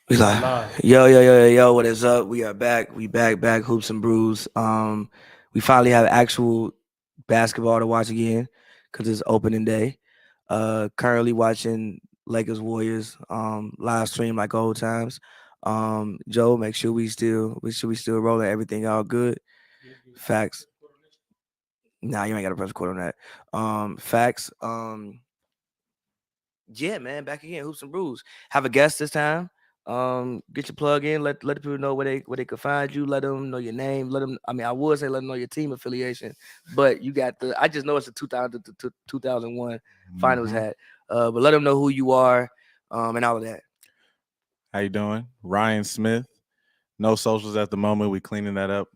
We like, yo, what is up? We are back. We back, hoops and brews. We finally have actual basketball to watch again because it's opening day. Currently watching Lakers Warriors live stream like old times. Joe, make sure we still rolling everything all good. Facts. Nah, you ain't got to press record on that. Facts. Yeah, man, back again, hoops and brews. Have a guest this time. Get your plug in. Let the people know where they could find you. Let them know your name. Let them. I mean, I would say let them know your team affiliation, but you got the. I just know it's a 2001 finals hat. But let them know who you are, and all of that. How you doing? Ryan Smith. No socials at the moment. We cleaning that up.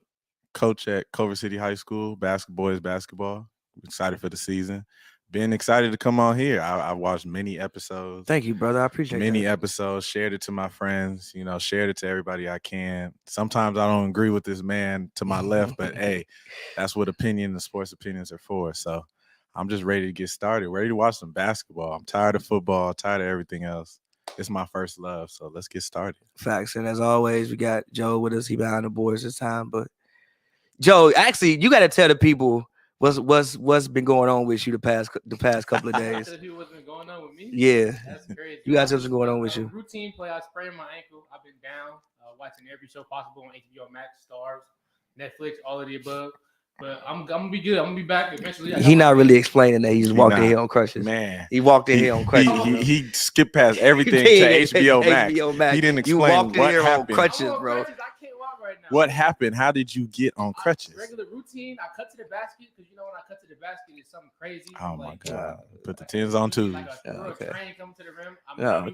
Coach at Culver City High School. Boys basketball. Excited for the season. Been excited to come on here. I watched many episodes. Thank you, brother. I appreciate many episodes. Shared it to my friends. Shared it to everybody I can. Sometimes I don't agree with this man to my left, but hey, that's what the sports opinions are for. So I'm just ready to get started. Ready to watch some basketball. I'm tired of football. Tired of everything else. It's my first love, so let's get started. Facts. And as always, we got Joe with us. He behind the boards this time, but Joe, actually, you got to tell the people what's been going on with you the past couple of days. Tell people what's been going on with me. Yeah, that's crazy. You got something going on with you. Routine play. I sprained my ankle. I've been down watching every show possible on HBO Max, Stars, Netflix, all of the above. But I'm gonna be good. I'm gonna be back eventually. He not really explaining that. He just walked in here on crutches. Man, he walked in here on crutches. He skipped past everything to HBO Max. He didn't explain you walked in what here happened. on crutches, bro. Right now. What happened? How did you get on crutches? Regular routine. I cut to the basket because when I cut to the basket, it's something crazy. Oh my god! Put the tens on twos. Like a train coming to the rim. I'm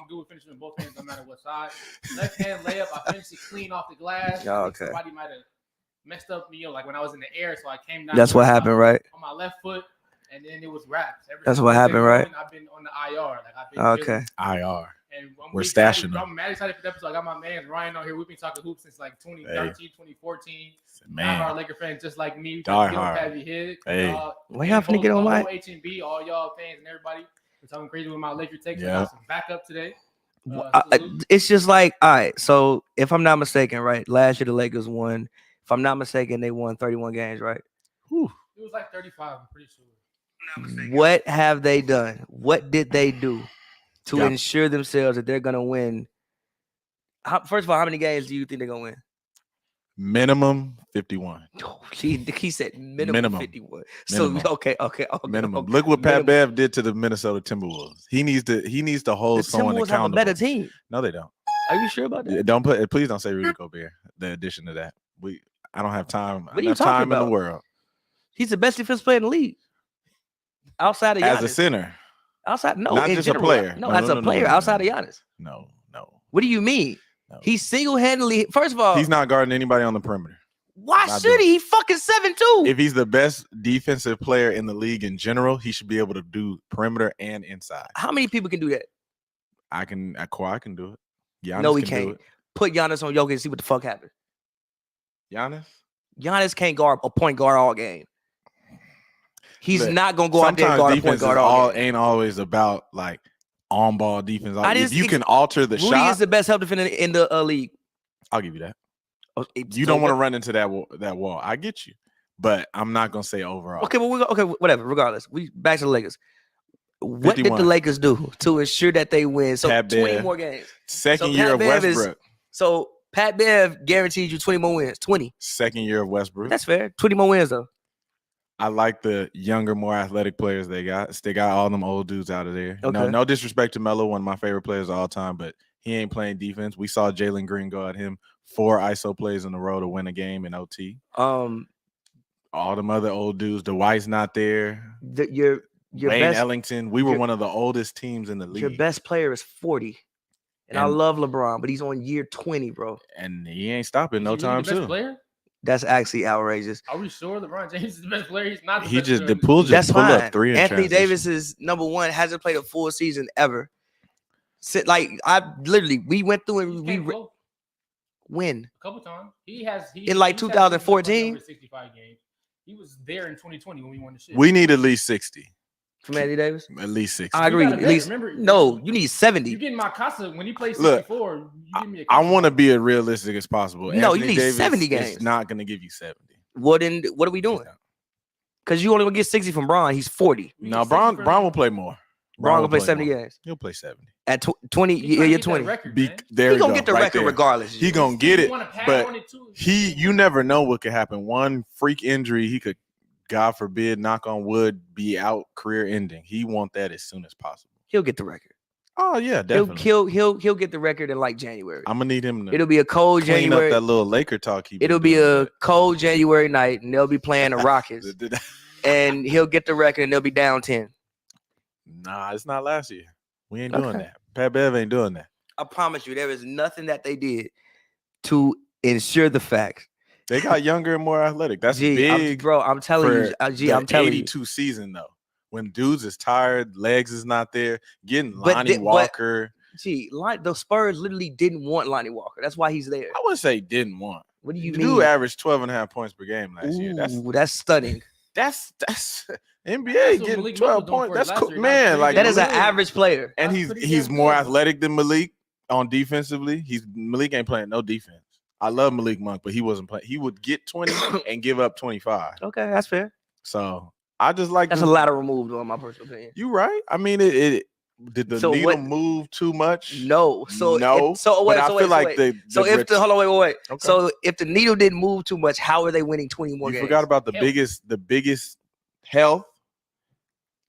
good with finishing with both hands, no matter what side. Left hand layup. I finished it clean off the glass. Somebody might have messed up me, like when I was in the air, so I came down. That's what happened, right? On my left foot, and then it was wraps. That's what happened, right? I've been on the IR. Okay. IR. And we're stashing them. I'm mad excited for the episode. I got my man Ryan on here. We've been talking hoops since like 2013, 2014. Man, our Laker fans just like me. Die hard. Hey, why y'all finna get on my HNB? All y'all fans and everybody. We're talking crazy with my Laker takes. I got some backup today. It's just like, all right. So if I'm not mistaken, right? Last year the Lakers won. If I'm not mistaken, they won 31 games, right? Whew. It was like 35. I'm pretty sure. What have they done? What did they do to ensure themselves that they're going to win? First of all, how many games do you think they're going to win? Minimum 51. Oh, he said minimum 51. So okay. Minimum. Okay. Look what Pat Bev did to the Minnesota Timberwolves. He needs to hold someone accountable. Have a better team. No, they don't. Are you sure about that? Please don't say Rudy Gobert. The addition to that, I don't have time. What are you talking about? In the world. He's the best defensive player in the league. Outside of Giannis. As a center. Outside, no, not in just general. A player. No, as a player outside of Giannis. No. What do you mean? No. He single-handedly. First of all, he's not guarding anybody on the perimeter. Why should he? He fucking 7'2". If he's the best defensive player in the league in general, he should be able to do perimeter and inside. How many people can do that? Kawhi can do it. Giannis no, he can't. Put Giannis on Jokic and see what the fuck happens. Giannis can't guard a point guard all game. He's not gonna go out there and guard a point guard all game. Ain't always about like on ball defense. If you can alter the shot. Rudy is the best help defender in the league. I'll give you that. You don't want to run into that wall. I get you, but I'm not gonna say overall. Okay, whatever. Regardless, we back to the Lakers. What 51. Did the Lakers do to ensure that they win? So Pat 20 Bev, more games. Second year of Westbrook. So Pat Bev guaranteed you 20 more wins. 20. Second year of Westbrook. That's fair. 20 more wins though. I like the younger, more athletic players they got. They got all them old dudes out of there. Okay. No disrespect to Melo, one of my favorite players of all time, but he ain't playing defense. We saw Jalen Green go at him 4 ISO plays in a row to win a game in OT. All them other old dudes. Dwight's not there. Your Wayne Ellington. We were one of the oldest teams in the league. Your best player is 40. And I love LeBron, but he's on year 20, bro. And he ain't stopping no time soon. Player? That's actually outrageous. Are we sure LeBron James is the best player? He's not the best player. The pool just pull up 3 in Anthony transition. Davis is number 1, hasn't played a full season ever. We went through and when? A couple times. In 2014. 65 games. He was there in 2020 when we won the shit. We need at least 60. from Anthony Davis? At least 60. I agree. At least no, you need 70. You getting my casa when he plays 64. You give me I want to be as realistic as possible. No, Anthony you need Davis 70 games. It's not going to give you 70. Well, then what are we doing? Because you only gonna get 60 from Bron. He's 40. No, Bron will play more. Bron will play 70 games. He'll play 70 at 20. You're 20. He's gonna get the record regardless. He gonna get it, but you never know what could happen. One freak injury, he could, God forbid, knock on wood, be out career ending. He want that as soon as possible. He'll get the record. Oh yeah, definitely. He'll get the record in like January. I'm gonna need him to. It'll be a cold clean January. Up that little Laker talk. It'll be a cold January night, and they'll be playing the Rockets, and he'll get the record, and they'll be down 10. Nah, it's not last year. We ain't doing that. Pat Bev ain't doing that. I promise you, there is nothing that they did to ensure the facts. They got younger and more athletic. That's big, bro. I'm telling you, I'm telling you. 82 season though. When dudes is tired, legs is not there, getting Lonnie Walker. The Spurs literally didn't want Lonnie Walker. That's why he's there. I wouldn't say didn't want. What do you mean? Dude Dude averaged 12.5 points per game last year. That's stunning. That's NBA getting 12 points. That's cool, man. Like that is an average player, and he's more athletic than Malik on defensively. Malik ain't playing no defense. I love Malik Monk, but he wasn't playing. He would get 20 and give up 25. Okay, that's fair. So I just like that's a lateral move, though, in my personal opinion. You right? I mean, it did the needle move too much? No. So if the needle didn't move too much, how are they winning 20 more games? You forgot about the biggest health.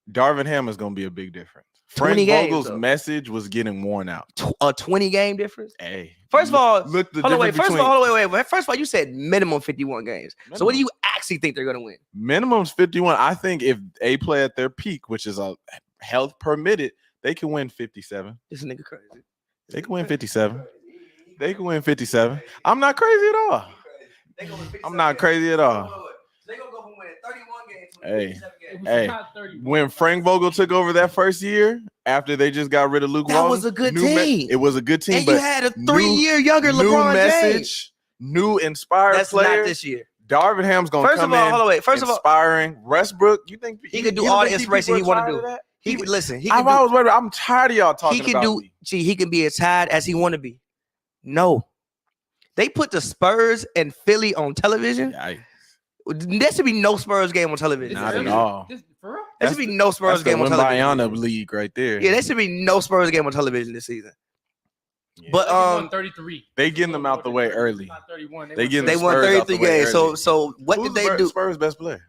Darvin Ham is going to be a big difference. Frank Vogel's message was getting worn out. A 20-game difference? Hey. First of all, First of all, you said minimum 51 games. So what do you actually think they're going to win? Minimum's 51. I think if they play at their peak, which is a health permitted, they can win 57. This nigga crazy. They can win 57. They can win 57. I'm not crazy at all. I'm not crazy at all. They gonna go from winning 31 games to 57 games. When Frank Vogel took over that first year, after they just got rid of Luke Walton, that was a good team. It was a good team, and but you had a 3-year younger LeBron James. New inspired That's player. Not this year. Darvin Ham's gonna come in. First of all, inspiring. Westbrook, you think he could do all the inspiration he want to do? He could listen. I'm tired of y'all talking about me. He can be as tired as he want to be. No, they put the Spurs and Philly on television. There should be no Spurs game on television. Not at all. There should be no Spurs game on television. That's the league right there. Yeah, there should be no Spurs game on television this season. Yeah. But 33. They getting them out the way early. Not 31. They won 33 games. So what did they do? Spurs best player?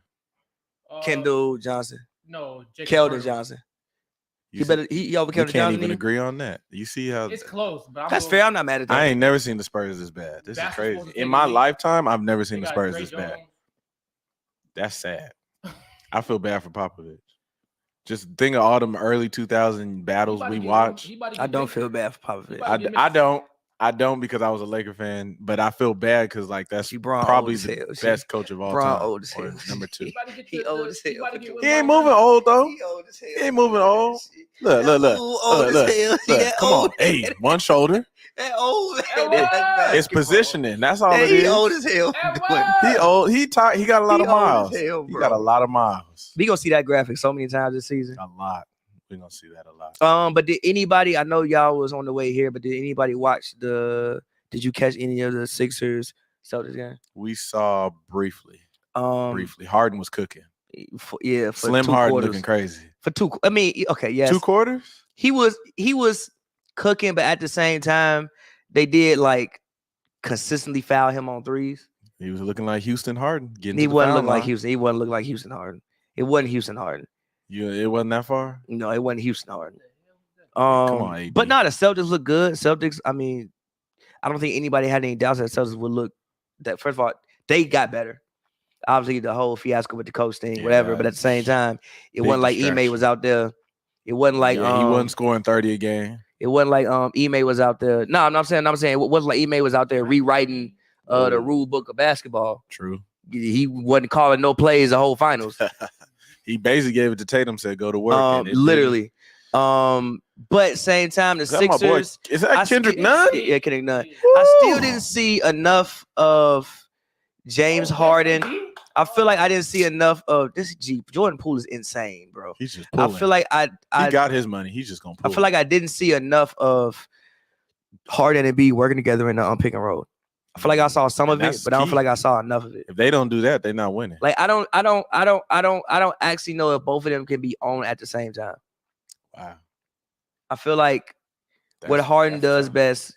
Kendall Johnson. No, Keldon Johnson. He over Keldon Johnson. You can't even agree on that. You see how it's close, but that's fair. I'm not mad at that. I ain't never seen the Spurs this bad. This is crazy. In my lifetime, I've never seen the Spurs this bad. That's sad. I feel bad for Popovich. Just think of all them early 2000 battles we watched. I don't feel bad for Popovich. I don't because I was a Laker fan, but I feel bad because like that's probably the best coach of all time. Old as hell. Number 2. He old as hell. He ain't moving old though. He old as hell. He ain't moving old. Look. Come on. Hey, one shoulder. That old. It's positioning. That's all it is. He old as hell. He old. He got a lot of miles. He got a lot of miles. We gonna see that graphic so many times this season. A lot. We're gonna see that a lot. But did anybody? I know y'all was on the way here, but did anybody watch did you catch any of the Sixers Celtics game? We saw briefly. Harden was cooking. For Slim Harden quarters. Looking crazy. For 2, I mean, okay, yes. 2 quarters? He was cooking, but at the same time, they did like consistently foul him on threes. He was looking like Houston Harden. He wasn't looking like Houston. He wasn't looking like Houston Harden. It wasn't Houston Harden. It wasn't that far? No, it wasn't Houston Harden. Come on, AD. But no, the Celtics look good. Celtics, I mean, I don't think anybody had any doubts that the Celtics would look that. First of all, they got better. Obviously, the whole fiasco with the coach thing, whatever. But at the same time, it wasn't like Ime was out there. It wasn't like he wasn't scoring 30 a game. It wasn't like Ime was out there. No, I'm saying it wasn't like Ime was out there rewriting the rule book of basketball. True. He wasn't calling no plays the whole finals. He basically gave it to Tatum, said go to work. Literally. But same time, the Sixers. Is that Kendrick Nunn? Yeah, Kendrick Nunn. I still didn't see enough of James Harden. I feel like I didn't see enough of this. Jordan Poole is insane, bro. He's just pulling. I feel like he got his money. He's just gonna pull. I feel like I didn't see enough of Harden and B working together in the pick and roll. I feel like I saw some of it, but I don't feel like I saw enough of it. If they don't do that, they're not winning. Like I don't actually know if both of them can be on at the same time. Wow. I feel like what Harden does best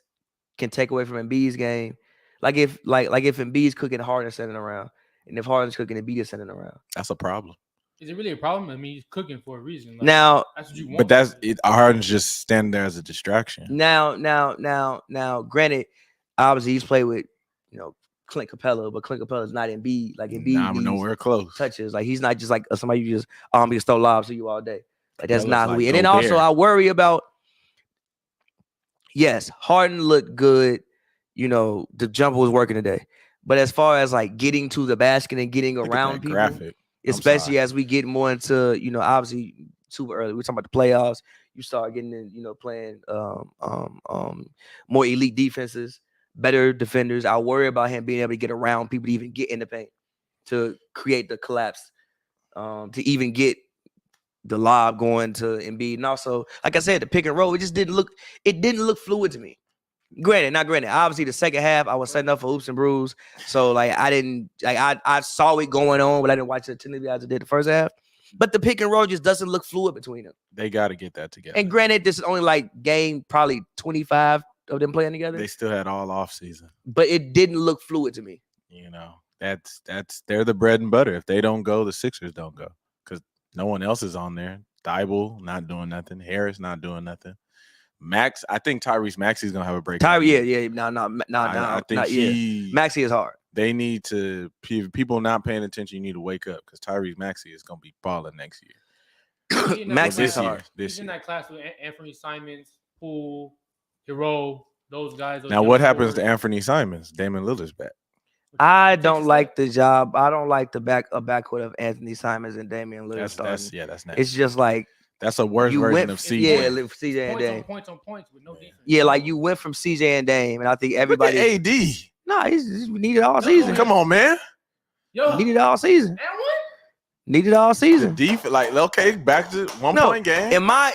can take away from Embiid's game. Like if Embiid's cooking, Harden sending around, and if Harden's cooking, Embiid is sending around. That's a problem. Is it really a problem? I mean, he's cooking for a reason. Like, now, that's what you want. But that's it. Harden's just standing there as a distraction. Now, granted, obviously he's played with, Clint Capella, but Clint Capella is not Embiid. Like Embiid, I'm nowhere close. Touches. Like he's not just like somebody you just just throw lobs to you all day. Like that's not who he. And then Gobert. Also, I worry about. Yes, Harden looked good. The jumper was working today. But as far as like getting to the basket and getting around people, graphic. Especially as we get more into, obviously super early. We're talking about the playoffs. You start getting in, playing more elite defenses, better defenders. I worry about him being able to get around people to even get in the paint, to create the collapse, to even get the lob going to Embiid. And also, like I said, the pick and roll, it didn't look fluid to me. Granted. Obviously, the second half, I was setting up for hoops and brews. So, I saw it going on, but I didn't watch it attentively as I did the first half. But the pick and roll just doesn't look fluid between them. They got to get that together. And granted, this is only game probably 25 of them playing together. They still had all off season. But it didn't look fluid to me. They're the bread and butter. If they don't go, the Sixers don't go. Because no one else is on there. Thibault not doing nothing. Harris not doing nothing. Max, I think Tyrese Maxey's gonna have a break. No. I think Maxey is hard. They need to. People not paying attention. You need to wake up because Tyrese Maxey is gonna be balling next year. Maxey is hard. He's in that class with Anthony Simons, Poole, Hero, those guys. Now, what happens to Anthony Simons? Damian Lillard's back. I don't like the job. I don't like the backcourt of Anthony Simons and Damian Lillard. That's nasty. It's just like. That's a worse version of CJ. Yeah, CJ and Dame. Points on points with no defense. Yeah, like you went from CJ and Dame, and I think everybody. Look at AD. Nah, he's needed all season. Come on, man. Yo, needed all season. And what? Needed all season. Okay, back to point game. In my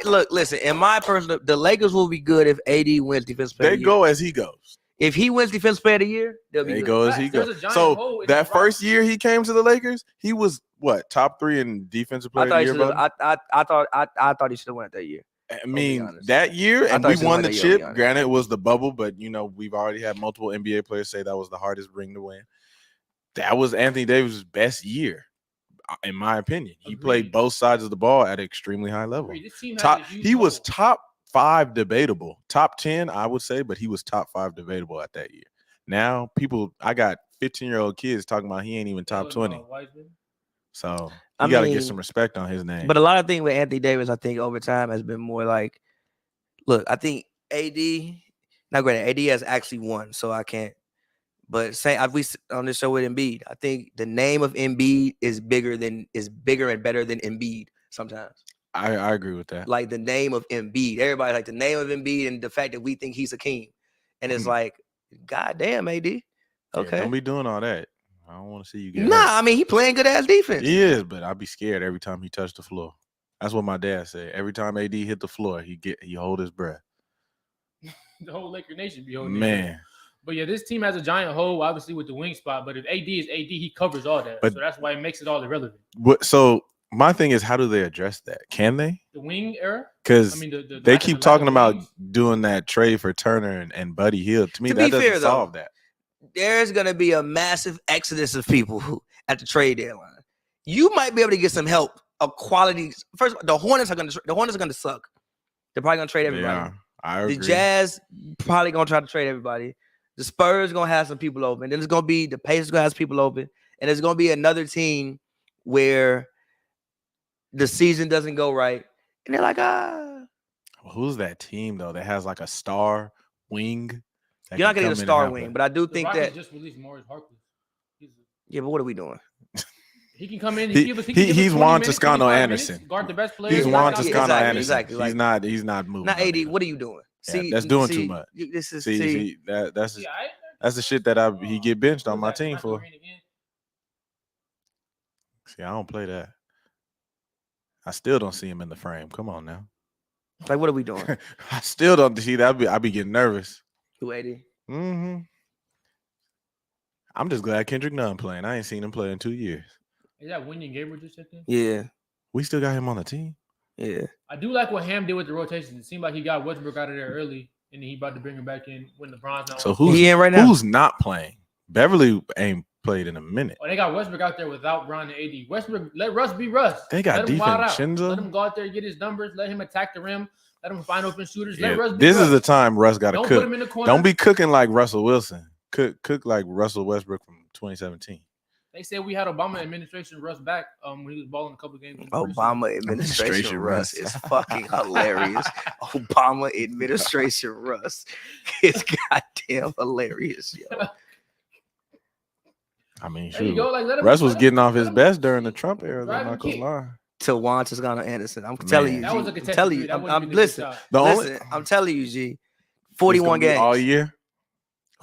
personal, the Lakers will be good if AD wins defensive player of the year. They go as he goes. If he wins defensive player of the year, they'll be good. They go as he goes. So that first year he came to the Lakers, he was what, top 3 in defensive player of the year? I thought he should have won it that year. I mean, that year, and we won the chip. Granted, it was the bubble, but we've already had multiple NBA players say that was the hardest ring to win. That was Anthony Davis' best year, in my opinion. He played both sides of the ball at an extremely high level. He was top 5 debatable, top 10, I would say, but he was top 5 debatable at that year. Now, I got 15-year-old kids talking about he ain't even top 20. So you got to get some respect on his name. But a lot of things with Anthony Davis, I think over time has been more like, look, I think AD, not granted, AD has actually won, so I can't. But we on this show with Embiid, I think the name of Embiid is bigger and better than Embiid sometimes. I agree with that. Like the name of Embiid, everybody like the name of Embiid and the fact that we think he's a king, and it's like, goddamn, AD. Okay, don't be doing all that. I don't want to see you get hurt. I mean, he playing good ass defense. He is, but I'd be scared every time he touched the floor. That's what my dad said. Every time AD hit the floor, he hold his breath. The whole Laker Nation be holding. Man. But yeah, this team has a giant hole, obviously, with the wing spot. But if AD is AD, he covers all that. So that's why it makes it all irrelevant. So my thing is, how do they address that? Can they? The wing era? Because they keep talking about doing that trade for Turner and Buddy Hield. To me, that doesn't solve that. There's going to be a massive exodus of people at the trade deadline. You might be able to get some help of quality. First, the Hornets are going to suck. They're probably going to trade everybody. Yeah, I agree. The Jazz probably going to try to trade everybody. The Spurs going to have some people open. Then it's going to be the Pacers going to have some people open. And there's going to be another team where the season doesn't go right. And they're like, Well, who's that team, though, that has like a star wing? You're not going to get a star wing, but I do think that. Just released Morris Harkless. Yeah, but what are we doing? He can come in. He's Juan Toscano Anderson. Guard the best players. He's Juan Toscano Anderson. Exactly. He's not moving. Not AD. What are you doing? Yeah, that's doing too much. This is that's the shit that he get benched on my team for. See, I don't play that. I still don't see him in the frame. Come on now. Like, what are we doing? I still don't see that. I be getting nervous. 280. Mm-hmm. I'm just glad Kendrick Nunn playing. I ain't seen him play in 2 years. Is that Wendy Gabriel just checked in? Yeah. We still got him on the team. Yeah. I do like what Ham did with the rotation. It seemed like he got Westbrook out of there early, and then he about to bring him back in when LeBron's not. So who's in right now? Who's not playing? Beverly ain't played in a minute. Oh, they got Westbrook out there without Bron and AD. Westbrook, let Russ be Russ. They got DiVincenzo. Let him go out there and get his numbers. Let him attack the rim. Let him find open shooters. Yeah, Let Russ be this Russ. is the time Russ got to cook. Don't put him in the corner. Don't be cooking like Russell Wilson. Cook like Russell Westbrook from 2017. They said we had Obama administration Russ back when he was balling a couple of games. Obama administration Russ is fucking hilarious. Obama administration Russ is goddamn hilarious, yo. I mean, there you go. Like, Russ was getting off his best during the Trump era. I'm not gonna lie. To Juan Toscano Anderson, I'm telling you, G. I'm telling you. I'm telling you, G. 41 games all year.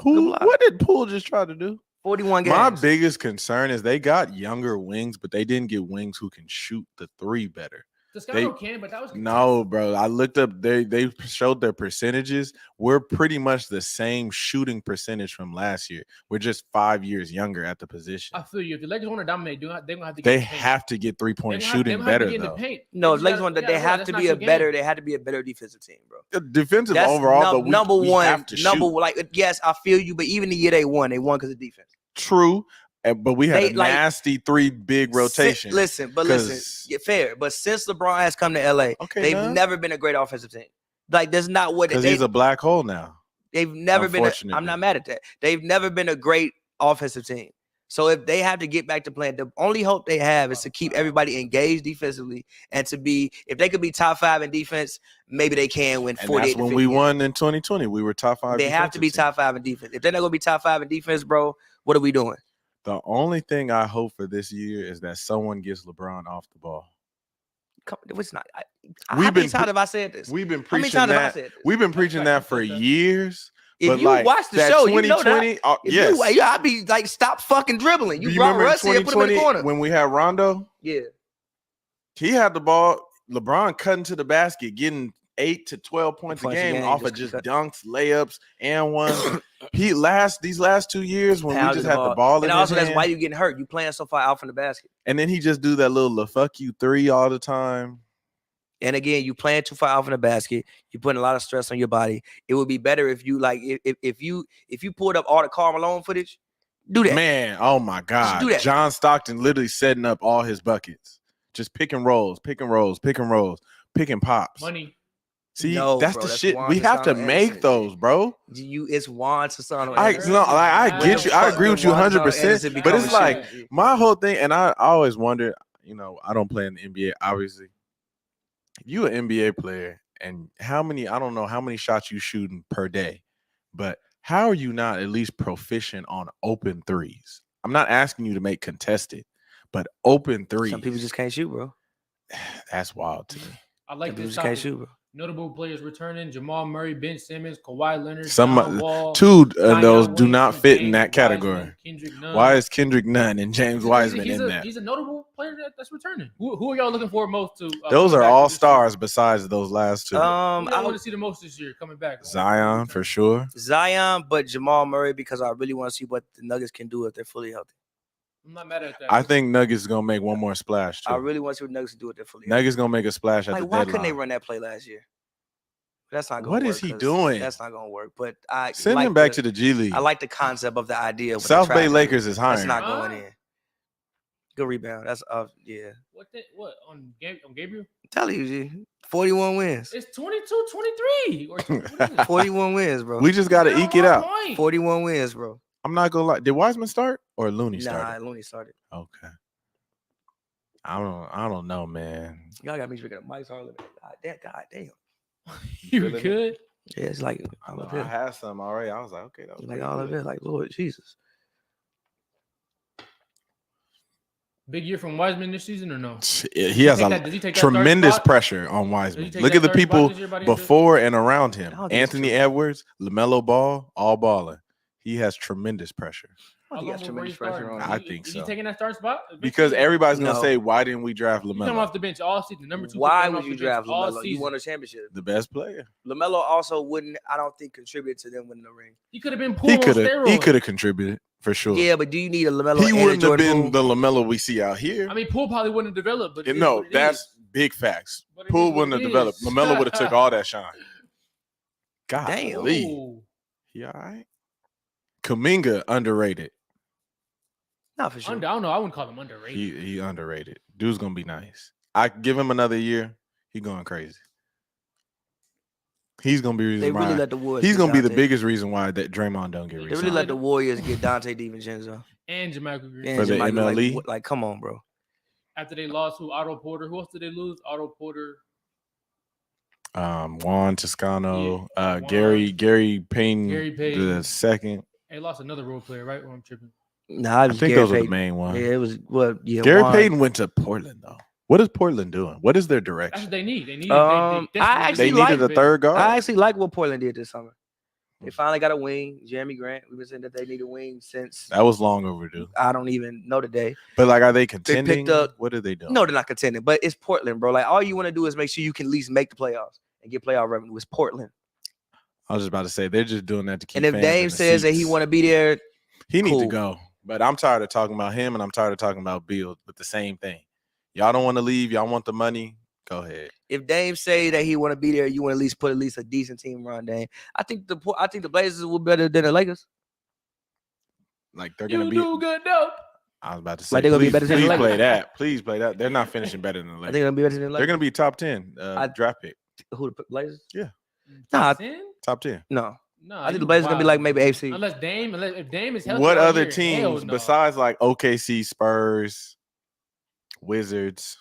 What did Poole just try to do? 41 games. My biggest concern is they got younger wings, but they didn't get wings who can shoot the three better. Toscano can, but that was no, bro. I looked up. They showed their percentages. We're pretty much the same shooting percentage from last year. We're just 5 years younger at the position. I feel you. If the Lakers want to dominate, they're gonna have to. They have to get 3-point shooting better though. No, the Lakers want that. They have to be a better. They had to be a better defensive team, bro. Defensive overall, but number one. Have to shoot. Like yes, I feel you. But even the year they won because of defense. True. But we had a nasty 3 big rotation. Listen, get fair. But since LeBron has come to LA, they've never been a great offensive team. Like, that's not what because he's a black hole now. They've never been. I'm not mad at that. They've never been a great offensive team. So if they have to get back to playing, the only hope they have is to keep everybody engaged defensively and to be. If they could be top 5 in defense, maybe they can win 48. That's when we won in 2020. We were top 5. They have to be top 5 in defense. If they're not going to be top 5 in defense, bro, what are we doing? The only thing I hope for this year is that someone gets LeBron off the ball. It's not. How many times have I said this? We've been preaching that. We've been preaching that for years. If you watch the show, you know that. Yes. I'd be like, stop fucking dribbling. You brought Russ here, put him in the corner. When we had Rondo? Yeah. He had the ball. LeBron cutting to the basket, getting 8 to 12 points a game off of just dunks, layups, and one. These last 2 years when we just had the ball in his hand. And also that's why you getting hurt. You playing so far out from the basket. And then he just do that little fuck you 3 all the time. And again, you playing too far out from the basket. You're putting a lot of stress on your body. It would be better if you if you pulled up all the Karl Malone footage. Do that. Man, oh my God. Do that. John Stockton literally setting up all his buckets. Just pick and rolls, pick and pops. Money. See, that's the shit. We have to make those, bro. It's Juan Toscano. I get you. I agree with you 100%. But it's like my whole thing, and I always wonder, I don't play in the NBA, obviously. If you an NBA player, and I don't know how many shots you shooting per day, but how are you not at least proficient on open threes? I'm not asking you to make contested, but open threes. Some people just can't shoot, bro. That's wild to me. I like this. Just can't shoot, bro. Notable players returning: Jamal Murray, Ben Simmons, Kawhi Leonard. Two of those do not fit in that category. Why is Kendrick Nunn and James Wiseman in that? He's a notable player that's returning. Who are y'all looking for most to? Those are all stars besides those last two. I want to see the most this year coming back. Zion for sure. Zion, but Jamal Murray because I really want to see what the Nuggets can do if they're fully healthy. I'm not mad at that. I think Nuggets is gonna make one more splash too. I really want to see what Nuggets can do if they're fully healthy. Nuggets gonna make a splash at the deadline. Why couldn't they run that play last year? That's not going to work. What is he doing? That's not going to work. But send him back to the G League. I like the concept of the idea. South Bay Lakers is hiring. That's not going in. Good rebound. That's yeah. What on Gabriel? I'm telling you, G. 41 wins. It's 22-23. 41 wins, bro. We just got to eke it out. 41 wins, bro. I'm not gonna lie. Did Wiseman start or Looney start? Nah, Looney started. Okay. I don't know, man. Y'all got me drinking a Mike's Harlem. God damn. You good? Yeah, it's like I had some already. I was like, okay, that was like all of it. Like, Lord Jesus. Big year from Wiseman this season or no? He has tremendous pressure on Wiseman. Look at the people before and around him. Anthony Edwards, LaMelo Ball, all balling. He has tremendous pressure. He has tremendous pressure on him. I think so. Is he taking that starting spot? Because everybody's going to say, why didn't we draft LaMelo? You come off the bench all season. Number 2. Why would you draft LaMelo? You won a championship. The best player. LaMelo also wouldn't, I don't think, contribute to them winning the ring. He could have been Poole on steroids. He could have contributed, for sure. Yeah, but do you need a LaMelo? He wouldn't have been the LaMelo we see out here. I mean, Poole probably wouldn't have developed. But no, that's big facts. Poole wouldn't have developed. LaMelo would have took all that shine. God, damn. He all right? Kuminga underrated. Not for sure. I don't know. I wouldn't call him underrated. He underrated. Dude's gonna be nice. I give him another year. He going crazy. He's gonna be. They really let the Warriors. He's gonna be the biggest reason why that Draymond don't get. They really let the Warriors get Dante DiVincenzo and Jamal Green for the MLE. Like, come on, bro. After they lost to Otto Porter, who else did they lose? Otto Porter. Juan Toscano, Gary Payne the second. They lost another role player, right? Or I'm tripping. Nah, I think those were the main ones. Yeah, it was Gary Payton went to Portland though. What is Portland doing? What is their direction? That's what they need. They need. They needed a third guard. I actually like what Portland did this summer. They finally got a wing, Jeremy Grant. We've been saying that they need a wing since that was long overdue. I don't even know the day. But like, are they contending? What are they doing? No, they're not contending. But it's Portland, bro. Like, all you want to do is make sure you can at least make the playoffs and get playoff revenue. It's Portland. I was just about to say they're just doing that to keep. And if Dame says that he want to be there, he needs to go. But I'm tired of talking about him, and I'm tired of talking about Bill with the same thing. Y'all don't want to leave. Y'all want the money. Go ahead. If Dame say that he want to be there, you want to at least put a decent team around Dame. I think the Blazers will be better than the Lakers. Like they're gonna be good dope. I was about to say, like they're gonna be better than the Lakers. Please play that. They're not finishing better than the Lakers. I think they're gonna be better than the Lakers. They're gonna be top 10 draft pick. Who the Blazers? Yeah. Nah, top 10. No. I think the Blazers gonna be like maybe AC. Unless if Dame is healthy. What other teams besides like OKC, Spurs, Wizards,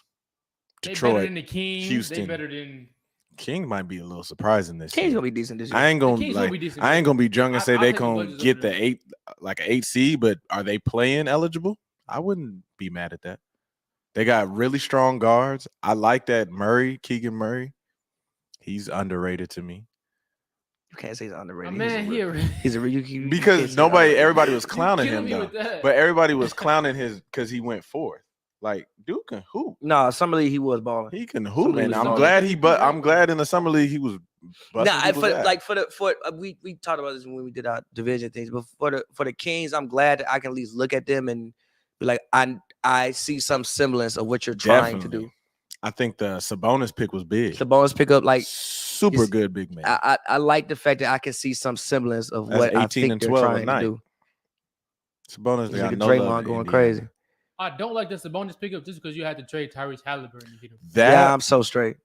Detroit, better than the Kings, Houston? They better than King might be a little surprising this year. Kings gonna be decent this year. I ain't gonna be drunk and say they gonna get the 8 seed, but are they playing eligible? I wouldn't be mad at that. They got really strong guards. I like that Keegan Murray. He's underrated to me. You can't say he's underrated. He's because everybody was clowning him though. But everybody was clowning because he went fourth. Like, dude can hoop. No, summer league he was balling. He can hoop, and I'm glad in the summer league he was. We talked about this when we did our division things, but for the Kings, I'm glad that I can at least look at them and be like, I see some semblance of what you're trying to do. I think the Sabonis pick was big. Sabonis pick up like super good big man. I like the fact that I can see some semblance of what I think they're trying to do. Sabonis got no Draymond going crazy. I don't like the Sabonis pickup just because you had to trade Tyrese Halliburton to get him. Yeah, I'm so straight.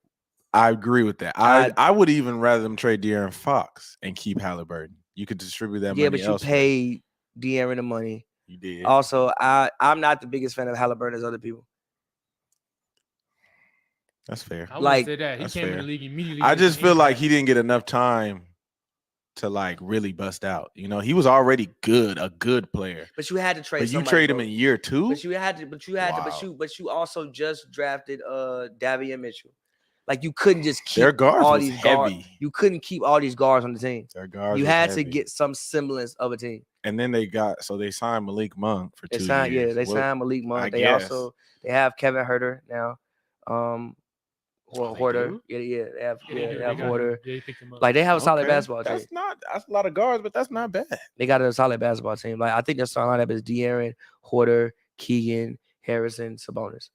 I agree with that. I would even rather them trade De'Aaron Fox and keep Halliburton. You could distribute that money. Yeah, but you paid De'Aaron the money. You did. Also, I'm not the biggest fan of Halliburton as other people. That's fair. I wouldn't say that. He came in the league immediately. I just feel like he didn't get enough time to like really bust out. You know, he was already a good player. But you had to trade. But you trade him in year 2. But you also just drafted Davion Mitchell. Like you couldn't just keep their guards all was these heavy. Guards. You couldn't keep all these guards on the team. Their guards. You had to get some semblance of a team. And then they signed Malik Monk for 2 years. Yeah, they signed Malik Monk. They have Kevin Huerter now. Horter. Yeah, they have Horter. Like they have a solid basketball team. That's a lot of guards, but that's not bad. They got a solid basketball team. Like I think their starting lineup is De'Aaron, Horter, Keegan, Harrison, Sabonis.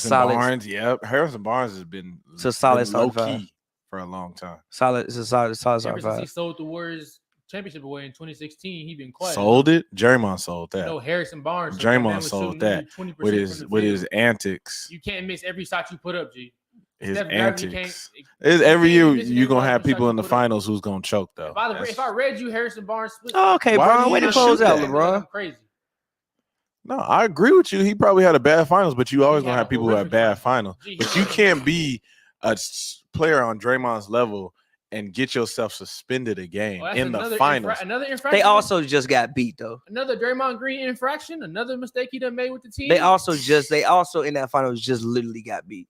Barnes. Yep. Harrison Barnes has been low key for a long time. It's a solid starting five. He sold the Warriors championship away in 2016. He been quiet. Sold it. Draymond sold that. No, Harrison Barnes. Draymond sold that with his antics. You can't miss every shot you put up, G. His antics. Every year you're gonna have people in the finals who's gonna choke though. By the way, if I read you, Harrison Barnes split. Oh, okay, bro. Way to close out, LeBron. Crazy. No, I agree with you. He probably had a bad finals, but you always gonna have people who have bad finals. But you can't be a player on Draymond's level and get yourself suspended a game in the finals. Another infraction. They also just got beat though. Another Draymond Green infraction. Another mistake he done made with the team. They also in that finals just literally got beat.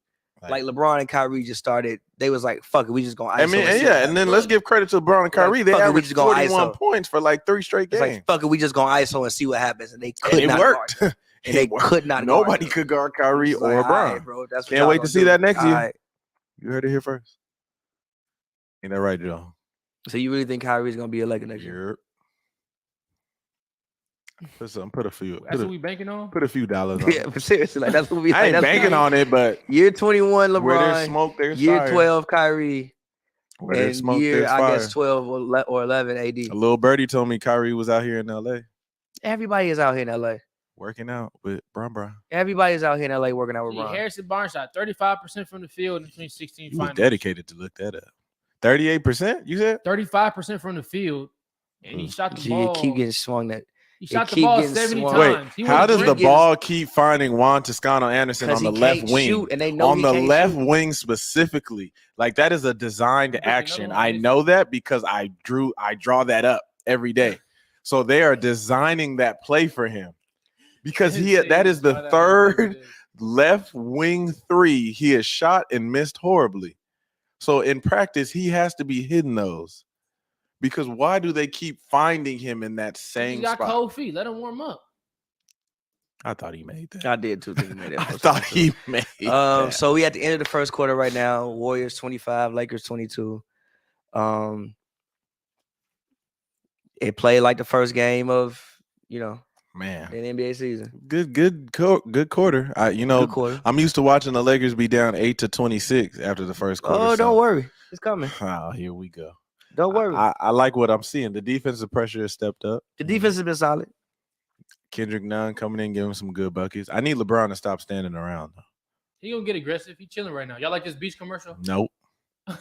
Like LeBron and Kyrie just started. They was like, "Fuck it, we just gonna ISO." I mean, and then let's give credit to LeBron and Kyrie. They averaged 41 points for like 3 straight games. It's like, fuck it, we just gonna ISO and see what happens. And they could not work. And they could not. Nobody could guard Kyrie or LeBron. Right, bro. That's Can't wait to see that next year. Right. You heard it here first. Ain't that right, Joe? So you really think Kyrie's gonna be a Laker next year? Put a few. That's what we banking on. Put a few dollars on. Yeah, but seriously, like that's what we. I ain't banking on it, but year 21 LeBron, where there's smoke, there's year fire. 12 Kyrie, where there's smoke, year there's fire. I guess 12 or 11 AD. A little birdie told me Kyrie was out here in LA. Everybody is out here in LA working out with Bron. Everybody is out here in LA working out with Bron. Harrison Barnes shot 35% from the field in the 2016 finals. Was dedicated to look that up. 38%, you said? 35% from the field, and he shot the ball. Keep getting swung that. He shot the ball 70 times. Wait, how does the ball keep finding Juan Toscano Anderson on the left wing? And they know on the left wing specifically. Like that is a designed action. I know that because I draw that up every day. So they are designing that play for him. Because that is the third left wing 3 he has shot and missed horribly. So in practice, he has to be hitting those. Because why do they keep finding him in that same spot? He got cold feet. Let him warm up. I thought he made that. I did too think he made that. I thought he made that. So we at the end of the first quarter right now. Warriors 25, Lakers 22. It played like the first game of, man, the NBA season. Good quarter. Good quarter. I'm used to watching the Lakers be down 8-26 after the first quarter. Oh, don't worry. It's coming. Oh, here we go. Don't worry. I like what I'm seeing. The defensive pressure has stepped up. The defense has been solid. Kendrick Nunn coming in, giving some good buckets. I need LeBron to stop standing around, though. He gonna get aggressive. He chilling right now. Y'all like this beach commercial? Nope. I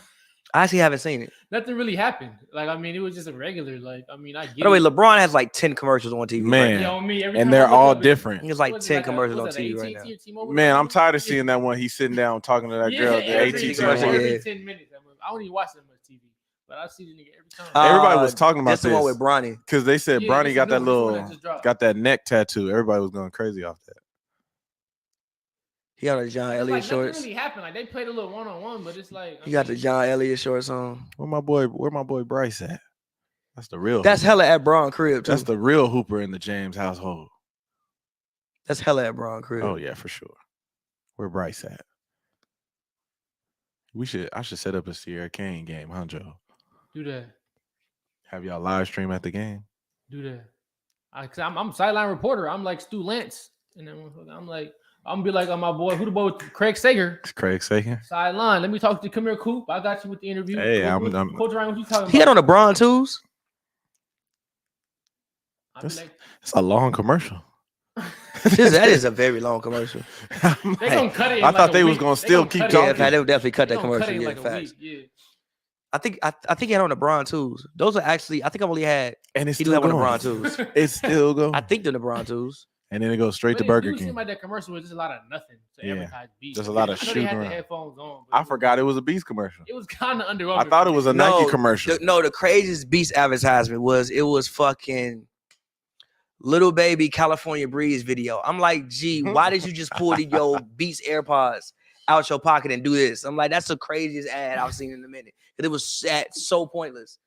actually haven't seen it. Nothing really happened. It was just a regular. I get By the way, LeBron has like 10 commercials on TV. Man, right and they're all different. He has like 10 commercials on TV right now. Man, I'm tired of seeing that one. He's sitting down talking to that girl. The AT&T commercial. Every 10 minutes. I don't even watch that much TV. But I see the nigga every time. Everybody was talking about this. The one with Bronny. Because they said Bronny got that got that neck tattoo. Everybody was going crazy off that. He got the John Elliott shorts. Nothing really happened. They played a little one-on-one, but it's like he got the John Elliott shorts on. Where my boy Bryce at? That's the real. That's hella at Bron crib too. That's the real hooper in the James household. That's hella at Bron crib. Oh yeah, for sure. Where Bryce at? I should set up a Sierra Kane game, huh, Joe? Do that. Have y'all live stream at the game? Do that. I'm sideline reporter. I'm like Stu Lentz, and then I'm gonna be like on my boy. Who the boy with Craig Sager? It's Craig Sager. Sideline. Let me talk to you. Come here, Coop. I got you with the interview. Hey, Coach Ryan, what you talking about? He had on the Bron twos. It's a long commercial. That is a very long commercial. They gonna cut it. I thought they was gonna still keep talking. Yeah, they would definitely cut that commercial. Yeah, facts. Yeah. I think he had on the Bron twos. Those are actually, I think I've only had. And it's still going. The Bron twos. It's still going. I think they're the Bron twos. And then it goes straight to Burger King. Like that commercial was just a lot of nothing to advertise Beast. Just a lot of shooting around. They had the headphones on. I forgot it was a Beast commercial. It was kind of underwhelming. I thought it was a Nike commercial. The craziest Beast advertisement was fucking Little Baby California Breeze video. I'm like, gee, why did you just pull your Beats AirPods out your pocket and do this? I'm like, that's the craziest ad I've seen in a minute. It was so pointless.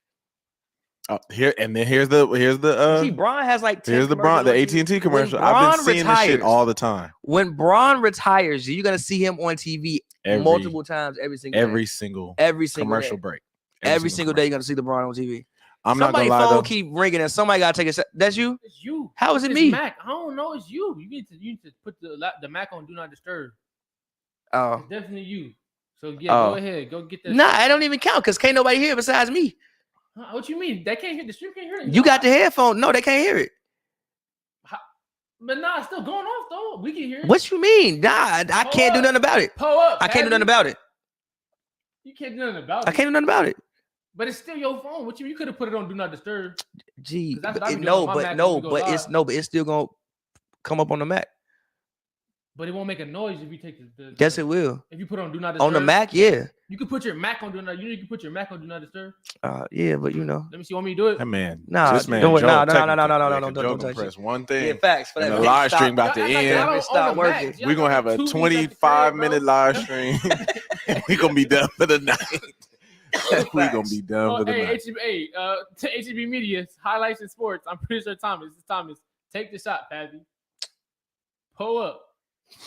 Oh, here's the See, Bron has like 10 here's the Bron, the AT&T commercial. I've been seeing this shit all the time. When Bron retires, you're gonna see him on TV multiple times every single commercial break. Every single day you're gonna see the Bron on TV. Somebody's phone keep ringing and somebody gotta take a. That's you. It's you. How is it me? Mac. I don't know. It's you. You need to put the Mac on Do Not Disturb. Oh, it's definitely you. So go ahead, go get that. Nah, I don't even count because can't nobody hear it besides me. What you mean? They can't hear the stream. Can't hear it. You got the headphone. No, they can't hear it. But nah, it's still going off though. We can hear it. What you mean? Nah, I can't do nothing about it. Pull up. I can't do nothing about it. You can't do nothing about it. I can't do nothing about it. But it's still your phone. What you could have put it on Do Not Disturb. Gee, but it's still gonna come up on the Mac. But it won't make a noise if you take the Yes, it will. If you put on Do Not Disturb. On the Mac, yeah. You can put your Mac on Do Not. You can put your Mac on Do Not Disturb. Yeah, but you know. Let me see. Want me to do it? That man. Nah, this man. don't Joe, no, don't touch press one thing. Yeah, facts. For and that the live stream about to end. It stop working. We're gonna have a 25-minute live stream. And we're gonna be done for the night. We're gonna be done for the night. To HNB Media, highlights in sports. I'm pretty sure Thomas. Take the shot, Pappy. Pull up.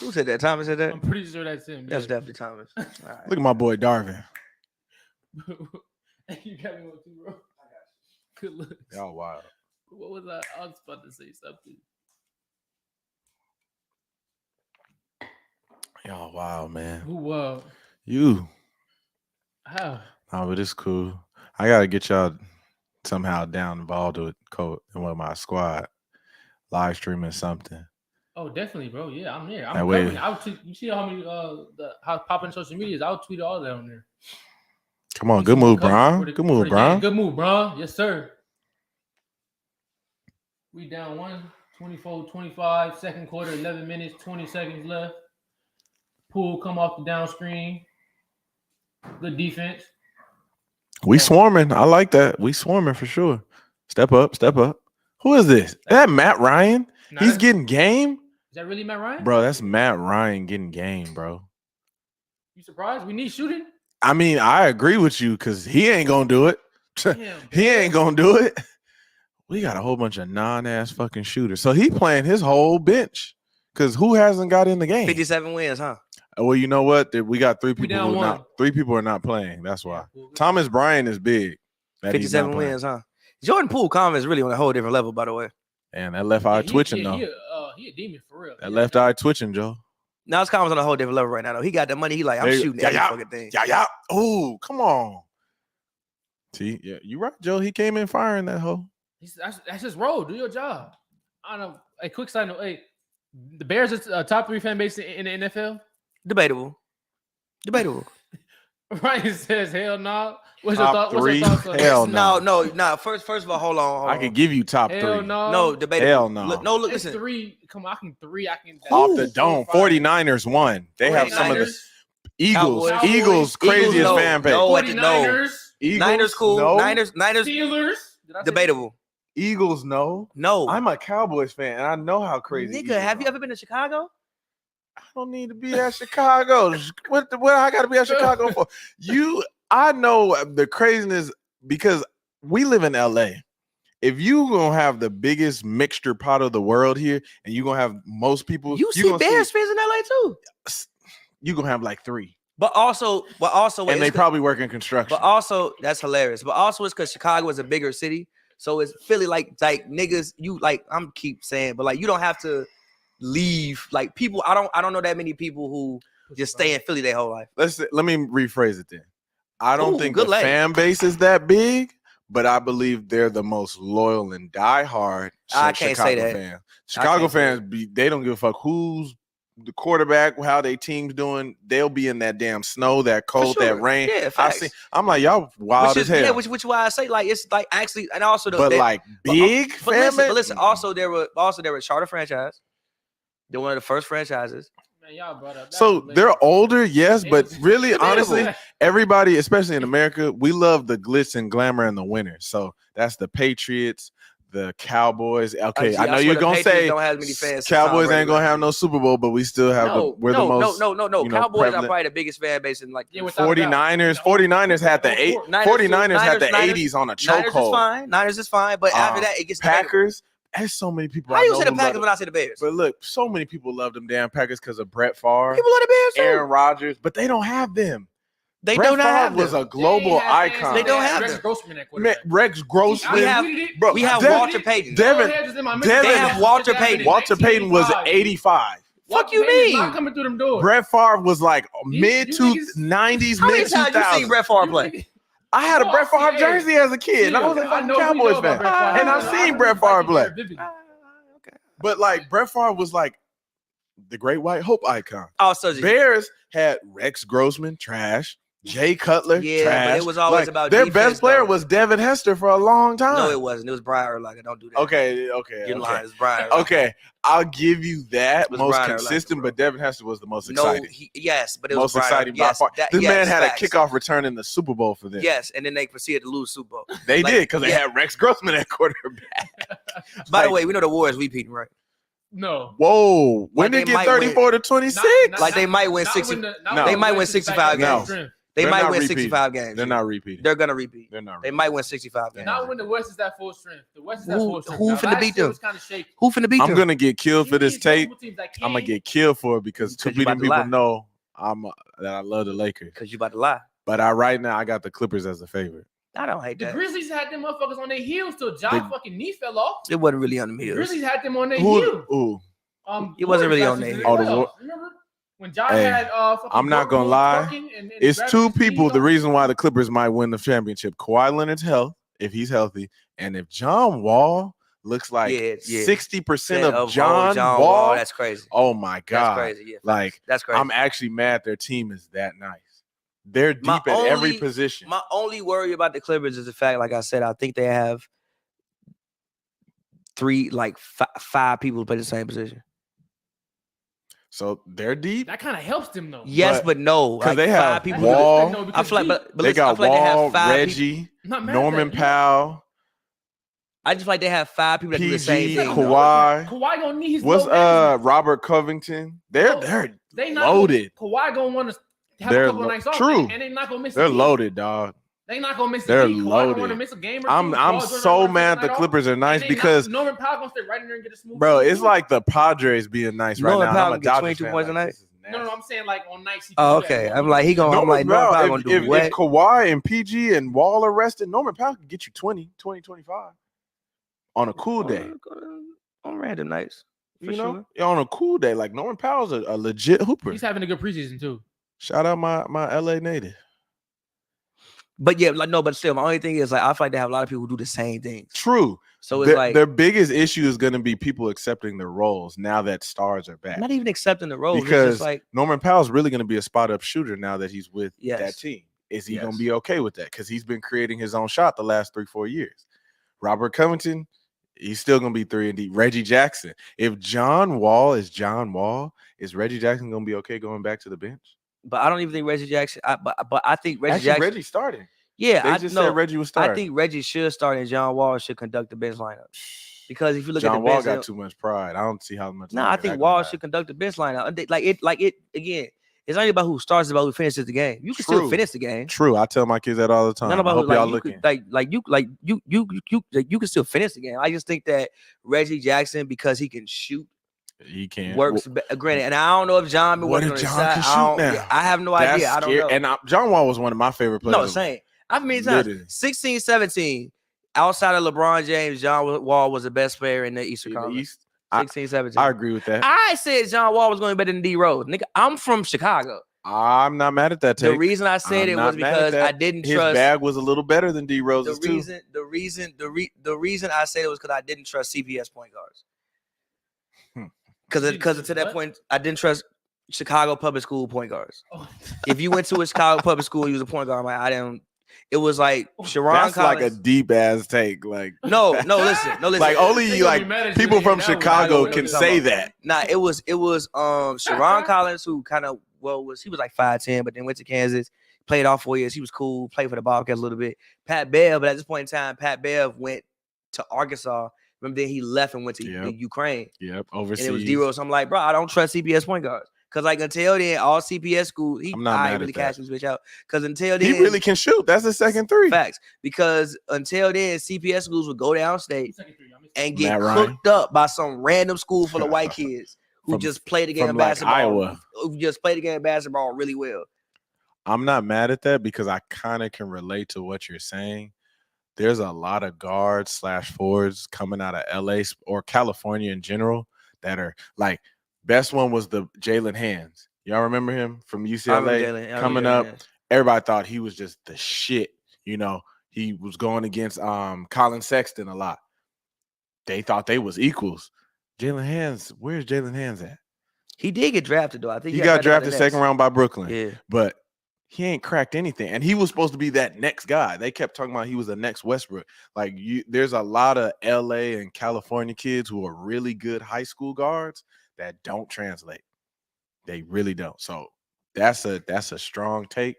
Who said that? Thomas said that? I'm pretty sure that's him. That's definitely Thomas. Right. Look at my boy Darvin. You got me one too, bro. Good looks. Y'all wild. What was that? I was about to say something. Y'all wild, man. Who wild? You. How? Oh, but it's cool. I gotta get y'all somehow down involved with my squad. Live streaming something. Oh, definitely, bro. Yeah, I'm there. That way. You see how many how popping social medias? I'll tweet all that on there. Come on, good move, Bron. Good move, Bron. Good move, Bron. Yes, sir. We down 1-24-25, second quarter, 11 minutes, 20 seconds left. Poole come off the down screen. Good defense. We swarming. I like that. We swarming for sure. Step up, step up. Who is this? Is that Matt Ryan? He's getting game? Is that really Matt Ryan? Bro, that's Matt Ryan getting game, bro. You surprised? We need shooting? I mean, I agree with you because he ain't going to do it. Damn, he ain't going to do it. We got a whole bunch of non-ass fucking shooters. So he playing his whole bench because who hasn't got in the game? 57 wins, huh? Well, you know what? We got three people. Three people are not playing. That's why. Thomas Bryant is big. 57 wins, huh? Jordan Poole comment is really on a whole different level, by the way. And that left eye twitching, though. He a demon for real. That left eye twitching, Joe. Now his comments on a whole different level right now, though. He got the money. He like, I'm shooting every fucking thing. Yeah. Oh, come on. See, yeah, you right, Joe. He came in firing that hoe. That's his role. Do your job. I don't know. A quick side note. Hey, the Bears are top 3 fan base in the NFL? Debatable. Ryan says, hell no. What's top your three? thoughts? Hell no. No. First of all, hold on. I can give you top hell 3. No, debatable. Hell no. Look, listen. 3. Come on, I can 3. Off the dome. 49ers won. They have some of the Eagles. Cowboys. Eagles craziest fan base. No. 49ers. Eagles, Niners cool. No. Niners. Steelers. Debatable. Eagles, no. I'm a Cowboys fan, and I know how crazy. Nigga, Eagles have you ever been to Chicago? I don't need to be at Chicago. What I got to be at Chicago for? I know the craziness because we live in LA. If you gonna have the biggest mixture pot of the world here, and you gonna have most people, you see Bears fans in LA too. You gonna have like 3. But also, and they probably work in construction. But also, that's hilarious. But also, it's because Chicago is a bigger city, so it's Philly. Like niggas, you like I'm keep saying, but like you don't have to leave. Like people, I don't know that many people who just stay in Philly their whole life. Let me rephrase it then. I don't think the fan base is that big, but I believe they're the most loyal and diehard Chicago fans. Chicago fans, they don't give a fuck who's the quarterback, how they team's doing. They'll be in that damn snow, that cold, that rain. Yeah, I'm like, y'all wild as hell. Yeah, which why I say like it's like actually, and also big fan base. But listen, also they were a charter franchise. They're one of the first franchises. Man, y'all brought up so they're older, yes, but really, honestly, everybody, especially in America, we love the glitz and glamour and the winners. So that's the Patriots, the Cowboys. Okay, I know you're gonna say don't have many fans. Cowboys ain't gonna have no Super Bowl, but we still have we're the most. No. Cowboys are probably the biggest fan base in like 49ers. 49ers had the 49ers had the 80s on a chokehold. Niners is fine, but after that it gets Packers. There's so many people. How you say the Packers when I say the Bears? But look, so many people love them damn Packers because of Brett Favre. People love the Bears too. Aaron Rodgers, but they don't have them. They don't have them. Was a global icon. They don't have them. Rex Grossman. We have Walter Payton. They have Walter Payton. Walter Payton was 85. Fuck you mean? Not coming through them doors. Brett Favre was like mid-90s, mid-2000s. How many times you seen Brett Favre play? I had a Brett Favre jersey as a kid. And I was a Cowboys fan. And I've seen Brett Favre play. But like Brett Favre was like the Great White Hope icon. Also, Bears had Rex Grossman, trash. Jay Cutler, Yeah, trash. but it was always about their defense, best player though. was Devin Hester for a long time. No, it wasn't. It was Brian Urlacher. Don't do that. Okay. You're lying. It's Brian Urlacher. Okay, I'll give you that. Most Brian consistent, Urlacher, but Devin Hester was the most exciting. Yes, but it was most Brian exciting by far. This man had a kickoff return in the Super Bowl for them. Yes, and then they proceeded to lose Super Bowl. They did because they had Rex Grossman at quarterback. By the way, we know the Warriors repeating, right? No. Whoa. When did it get 34-26? Like they might win 60. They might win 65 games. They might win 65 games. They're not repeating. They're gonna repeat. They're not. They might win 65 games. Not when the West is at full strength. The West is at full strength. Who finna beat them? Who finna beat them? I'm gonna get killed for this tape. I'm gonna get killed for it because too many people know that I love the Lakers. Because you about to lie. But right now I got the Clippers as a favorite. I don't hate that. The Grizzlies had them motherfuckers on their heels till John's fucking knee fell off. It wasn't really on the heels. The Grizzlies had them on their heels. Ooh. It wasn't really on their heels. Remember? When John had I'm not gonna lie. It's two people. The reason why the Clippers might win the championship: Kawhi Leonard's health, if he's healthy, and if John Wall looks like 60% of John Wall. That's crazy. Oh my God, that's crazy. Yeah, like that's crazy. I'm actually mad their team is that nice. They're deep at every position. My only worry about the Clippers is the fact, like I said, I think they have five people who play the same position. So they're deep. That kind of helps them though. Yes, but no, because they have people. Wall. I feel like, but they got Wall, Reggie, Norman Powell. I just feel like they have five people that do the same thing. Kawhi gonna need his. What's Robert Covington? They're loaded. Kawhi gonna want to have a couple of nights off. True. And they're not gonna miss. They're loaded, dog. They not gonna miss. They're loaded. Want to miss a game or two. I'm so mad the Clippers are nice because Norman Powell gonna stay right in there and get a smooth. Bro, it's like the Padres being nice right now. Powell get 22 points a night. No, I'm saying like on nights. Oh, okay. I'm like Norman Powell gonna do what? If Kawhi and PG and Wall are rested, Norman Powell can get you 20, 25 on a cool day. On random nights, on a cool day. Like Norman Powell's a legit hooper. He's having a good preseason too. Shout out my LA native. But yeah, but still, my only thing is like I feel like they have a lot of people who do the same things. True. So it's like their biggest issue is going to be people accepting their roles now that stars are back. Not even accepting the roles because it's just like Norman Powell's really going to be a spot up shooter now that he's with that team. Is he going to be okay with that? Because he's been creating his own shot the last 3-4 years. Robert Covington, he's still going to be 3-and-D. Reggie Jackson. If John Wall is John Wall, is Reggie Jackson going to be okay going back to the bench? But I don't even think Reggie Jackson. But I think Reggie started. Yeah, they just said Reggie was starting. I think Reggie should start and John Wall should conduct the bench lineup. Because if you look at the bench, John Wall got too much pride. I don't see how much. No, I think Wall should conduct the bench lineup. Like it again. It's not about who starts, it's about who finishes the game. You can still finish the game. True, I tell my kids that all the time. None about y'all looking. You can still finish the game. I just think that Reggie Jackson, because he can shoot. He can works granted, and I don't know if John been working on his side. I have no idea. I don't know. And John Wall was one of my favorite players. No, same. I've many times 16, 17. Outside of LeBron James, John Wall was the best player in the Eastern Conference. 16, 17. I agree with that. I said John Wall was going to be better than D Rose. Nigga, I'm from Chicago. I'm not mad at that take. The reason I said it was because I didn't trust. His bag was a little better than D Rose's too. The reason I said it was because I didn't trust CPS point guards. Because to that point, I didn't trust Chicago public school point guards. If you went to a Chicago public school, you was a point guard. I didn't. It was like Sharon That's Collins. Like a deep ass take. Like no, listen. Like only like people from Chicago can say that. Nah, it was Sharon Collins who kind of he was like 5'10", but then went to Kansas, played all 4 years. He was cool, played for the Bobcats a little bit. Pat Bev, but at this point in time, Pat Bev went to Arkansas. Remember, then he left and went to Ukraine. Yep, overseas. And it was D-Rose. So I'm like, bro, I don't trust CPS point guards. Because, like, until then, all CPS schools, I ain't really cashing this bitch out. Because until then, he really can shoot. That's the second three. Facts. Because until then, CPS schools would go downstate and get cooked up by some random school full of white kids who just play the game of basketball. Iowa. Who just play the game of basketball really well. I'm not mad at that because I kind of can relate to what you're saying. There's a lot of guards / forwards coming out of LA or California in general that are like, best one was the Jalen Hands. Y'all remember him from UCLA coming up? Everybody thought he was just the shit. You know, he was going against Colin Sexton a lot. They thought they was equals. Jalen Hands, where's Jalen Hands at? He did get drafted though. I think he got drafted second round by Brooklyn. Yeah, but he ain't cracked anything. And he was supposed to be that next guy. They kept talking about he was the next Westbrook. Like, there's a lot of LA and California kids who are really good high school guards that don't translate. They really don't. So that's a strong take.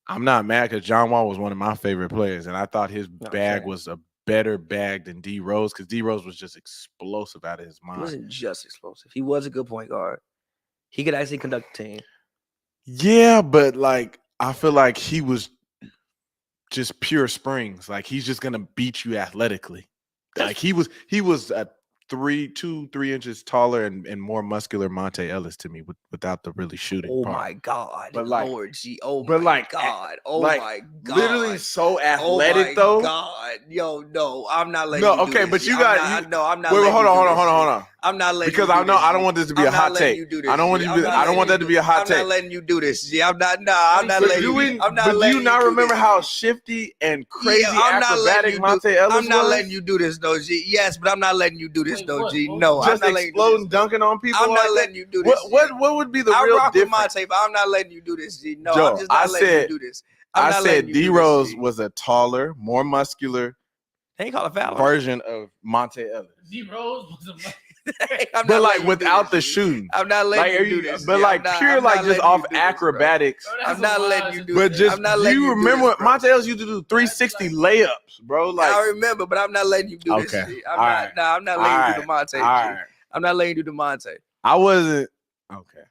I'm not mad because John Wall was one of my favorite players, and I thought his bag was a better bag than D Rose because D Rose was just explosive out of his mind. He wasn't just explosive. He was a good point guard. He could actually conduct a team. Yeah, but like I feel like he was just pure springs. Like he's just gonna beat you athletically. Like he was a 3 inches taller and more muscular Monte Ellis to me without the really shooting. Oh part. My God. But like, Lord G. Oh but my like, God. Oh like, my God. Literally so athletic though. Oh my God. Yo, no, I'm not letting you do okay, this. but you got no, I'm not wait, letting hold you do on. Hold on. I'm not letting because you do I know this, I don't want this to be a hot take. I don't want you I don't want that to be a hot take. I'm not letting you do this, G. I'm not letting you. I'm not letting you. Do you not remember how shifty and crazy acrobatic Monte Ellis was? I'm not letting you do this, though, G. Yes, but I'm not letting you do this, though, G. No, just I'm not exploding, dunking on people. I'm not letting you do this. What would be the real difference? With Monte, but I'm not letting you do this, G. No, Joe, I'm just not letting you do this. I said D Rose was a taller, more muscular version of Monte Ellis. D Rose was a but like without the shooting. I'm not letting you do this. But like pure like just off acrobatics. I'm not letting you do this. But just do you remember what Monte Ellis used to do 360 layups, bro? Like I remember, but I'm not letting you do this. Okay. I'm not letting you do the Monte. I'm not letting you do the Monte. I wasn't okay.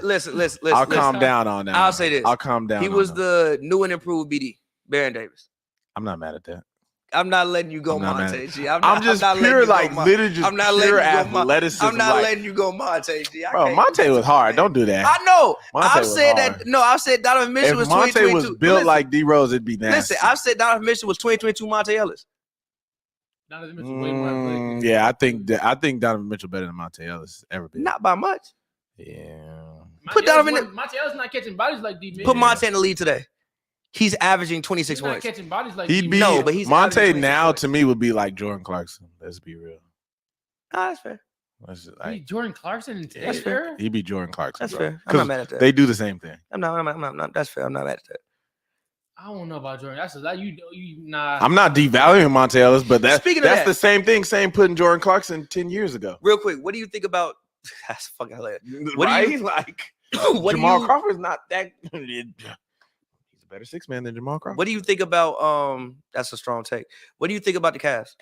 Listen. I'll calm down on that. I'll say this. I'll calm down. He was the new and improved BD, Baron Davis. I'm not mad at that. I'm not letting you go, Monte G. I'm just pure, like, literally just pure athleticism. I'm not letting you go, Monte G. Bro, Monte was hard. Don't do that. I know. I've said that. No, I've said Donovan Mitchell was 2022. If Monte was built like D Rose, it'd be nasty. Listen, I've said Donovan Mitchell was 2022 Monte Ellis. Donovan Mitchell way more athletic. Yeah, I think Donovan Mitchell better than Monte Ellis ever been. Not by much. Yeah. Put Donovan in. Monte Ellis not catching bodies like D. Put Monte in the lead today. He's averaging 26 points. He's not catching bodies like he'd be but he's Monte now to me would be like Jordan Clarkson. Let's be real. That's fair. Jordan Clarkson in today's era? He'd be Jordan Clarkson. That's fair. I'm not mad at that. They do the same thing. I'm not. That's fair. I'm not mad at that. I don't know about Jordan. That's you nah. I'm not devaluing Monte Ellis, but that's the same thing. Same putting Jordan Clarkson 10 years ago. Real quick, what do you think about? That's fucking hilarious. What do you like? Jamal Crawford's not that. He's a better six man than Jamal Crawford. What do you think about? That's a strong take. What do you think about the Cavs?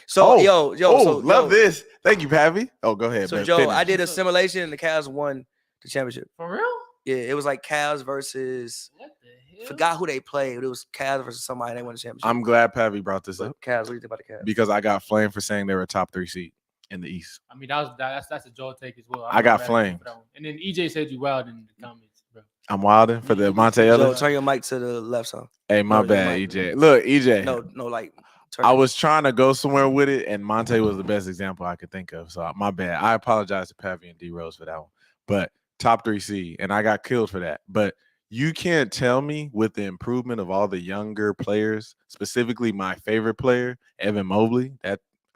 So love this. Thank you, Pappy. Oh, go ahead. So Joe, finish. I did a simulation and the Cavs won the championship. For real? Yeah, it was like Cavs versus. What the hell? Forgot who they played. It was Cavs versus somebody. They won the championship. I'm glad Pappy brought this up. Cavs. What do you think about the Cavs? Because I got flamed for saying they were a top 3 seed in the East. I mean, that's a Joe take as well. I got flamed. And then EJ said you wild in the comments, bro. I'm wilding for the Monte Ellis. Joe, turn your mic to the left, son. Hey, my bad, EJ. Look, EJ. No, like. I was trying to go somewhere with it, and Monte was the best example I could think of. So my bad. I apologize to Pappy and D Rose for that one. But top 3 seed, and I got killed for that. But you can't tell me with the improvement of all the younger players, specifically my favorite player, Evan Mobley,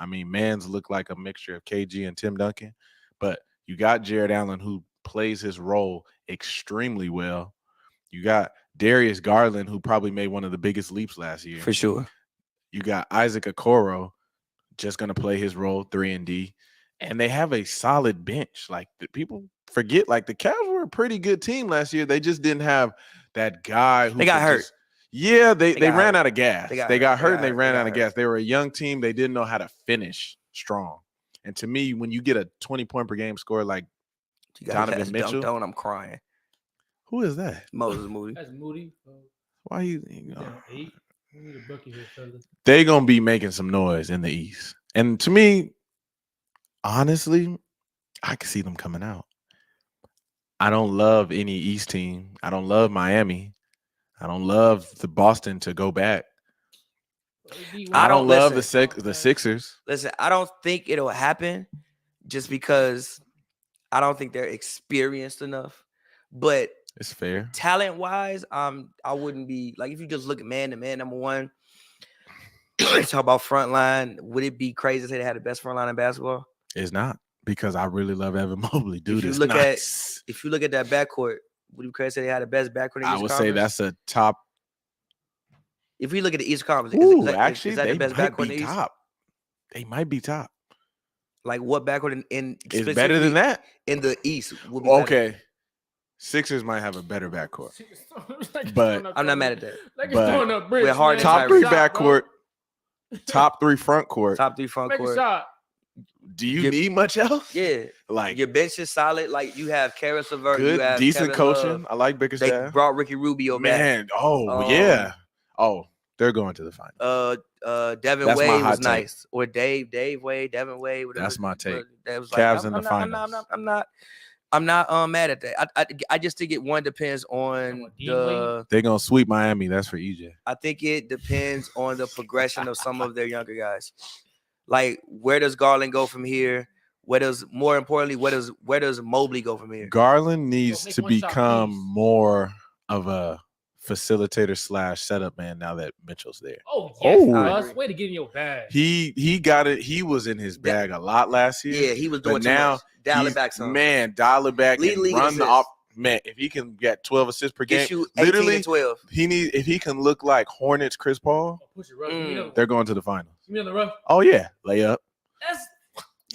Mans look like a mixture of KG and Tim Duncan. But you got Jared Allen, who plays his role extremely well. You got Darius Garland, who probably made one of the biggest leaps last year. For sure. You got Isaac Okoro, just going to play his role 3-and-D. And they have a solid bench. Like, people forget, like, the Cavs were a pretty good team last year. They just didn't have that guy who they got hurt. They ran out of gas. They got hurt and they ran out of gas. They were a young team. They didn't know how to finish strong. And to me, when you get a 20-point per game score like Donovan Mitchell, I'm crying. Who is that? Moses Moody. That's Moody. Why you know? They're going to be making some noise in the East. And to me, honestly, I can see them coming out. I don't love any East team. I don't love Miami. I don't love the Boston to go back. I don't love the Sixers. Listen, I don't think it'll happen just because I don't think they're experienced enough. But it's fair. Talent-wise, I wouldn't be like if you just look at man to man, number one. Talk about front line. Would it be crazy to say they had the best front line in basketball? It's not, because I really love Evan Mobley. Dude, if you look at that backcourt, Would you say they had the best backcourt in the East I would Conference? say that's a top. If we look at the East Conference, Ooh, is that they the best might backcourt in be the East? top. They might be top. Like what backcourt in It's better than that in the East? Would be okay. Better. Sixers might have a better backcourt, but I'm not mad at that. But we're hard top 3 backcourt, top 3 front court, top 3 front court. Do you need much else? Yeah, like your bench is solid. Like you have Karis LeVert, good, you have decent Kevin coaching. Love. I like Bickerstaff. They brought Ricky Rubio back. Man, yeah. Oh, they're going to the finals. Devin That's Wade was take. Nice, or Dave Wade, Devin Wade. Whatever. That's my take. That was Cavs in the finals. I'm not mad at that. I just think it depends on they're gonna sweep Miami. That's for EJ. I think it depends on the progression of some of their younger guys. Like where does Garland go from here? More importantly, where does Mobley go from here? Garland needs to become more of a facilitator / setup man now that Mitchell's there. Oh, yes, Russ. Way to get in your bag. He got it. He was in his bag a lot last year. Yeah, he was doing now. Dial it back some. Man, dial it back and run the off. Man, if he can get 12 assists per game, you 18 and 12. If he can look like Hornets Chris Paul, they're going to the finals. You mean the Russ? Oh yeah, layup.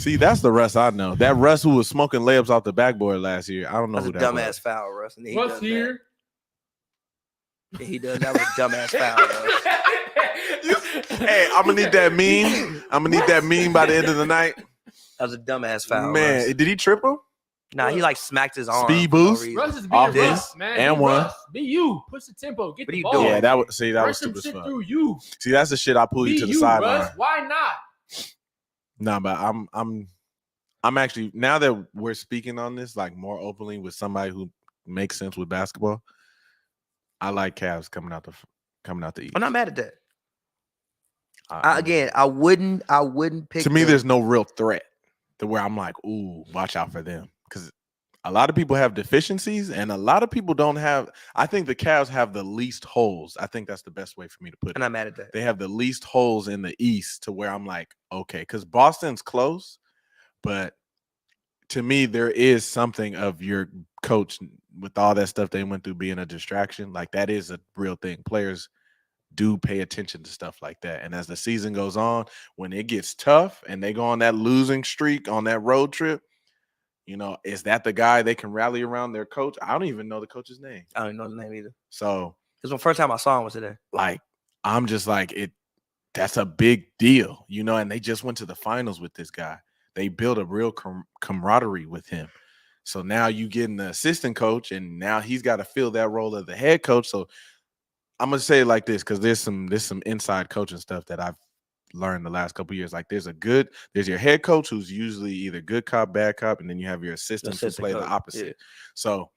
That's the Russ I know. That Russ who was smoking layups off the backboard last year. I don't know who that was. Dumbass foul, Russ. Russ here. He does. That was a dumbass foul. Hey, I'm gonna need that meme. I'm gonna need that meme by the end of the night. That was a dumbass foul. Man, Russ. did he trip him? Nah, he like smacked his arm. Speed boost. Russ is off being this Russ, man. and be one. Russ. Be you. Push the tempo. Get the ball. doing? Yeah, that was some stupid shit fuck. through you. See, that's the shit I pull you to the sideline. Russ. Why not? Nah, but I'm actually, now that we're speaking on this like more openly with somebody who makes sense with basketball, I like Cavs coming out the East. I'm not mad at that. I wouldn't pick. To me, there's no real threat to where I'm like, ooh, watch out for them, because a lot of people have deficiencies and a lot of people don't have. I think the Cavs have the least holes. I think that's the best way for me to put it. I'm not mad at that. They have the least holes in the East to where I'm like, okay, because Boston's close, but to me, there is something of your coach with all that stuff they went through being a distraction. Like that is a real thing. Players do pay attention to stuff like that. And as the season goes on, when it gets tough and they go on that losing streak on that road trip, you know, is that the guy they can rally around their coach? I don't even know the coach's name. I don't know the name either. So it's the first time I saw him was today. Like, I'm just like, that's a big deal, you know, and they just went to the finals with this guy. They built a real camaraderie with him. So now you get an assistant coach, and now he's got to fill that role of the head coach. So I'm gonna say it like this, because there's some inside coaching stuff that I've learned the last couple of years. Like there's your head coach who's usually either good cop, bad cop, and then you have your assistants who play the opposite. Yeah. So,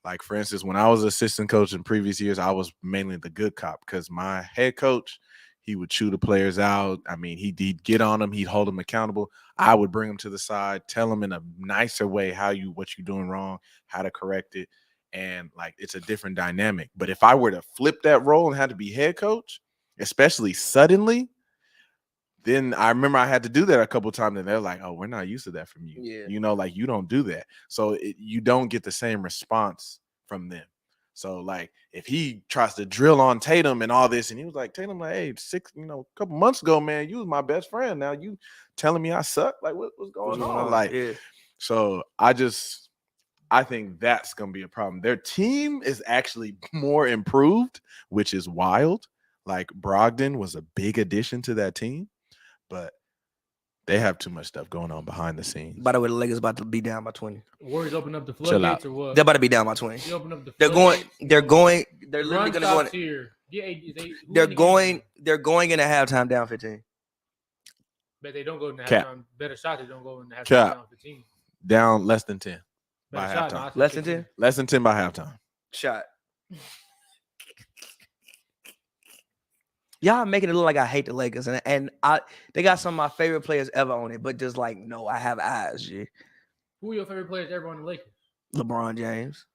like for instance, when I was assistant coach in previous years, I was mainly the good cop because my head coach, he would chew the players out. I mean, he'd get on them, he'd hold them accountable. I would bring them to the side, tell them in a nicer way what you're doing wrong, how to correct it. And like, it's a different dynamic. But if I were to flip that role and had to be head coach, especially suddenly, then I remember I had to do that a couple of times, and they're like, "Oh, we're not used to that from you." Yeah. You know, like you don't do that, so you don't get the same response from them. So like, if he tries to drill on Tatum and all this, and he was like, Tatum, like, hey, a couple months ago, man, you was my best friend. Now you telling me I suck? Like, what's going on? Like, yeah. So I think that's going to be a problem. Their team is actually more improved, which is wild. Like Brogdon was a big addition to that team, but they have too much stuff going on behind the scenes. By the way, the Lakers about to be down by 20. Warriors open up the floodgates or what? They're about to be down by 20. They open up the they're literally going to go in. Here. They're going in at halftime down 15. But they don't go in the halftime. Better shot, they don't go in the halftime down 15. Down less than 10 by shot, halftime. Less than 10? Less than 10 by halftime. Shot. Y'all making it look like I hate the Lakers, and they got some of my favorite players ever on it, but just like, no, I have eyes, G. Who are your favorite players ever on the Lakers? LeBron James.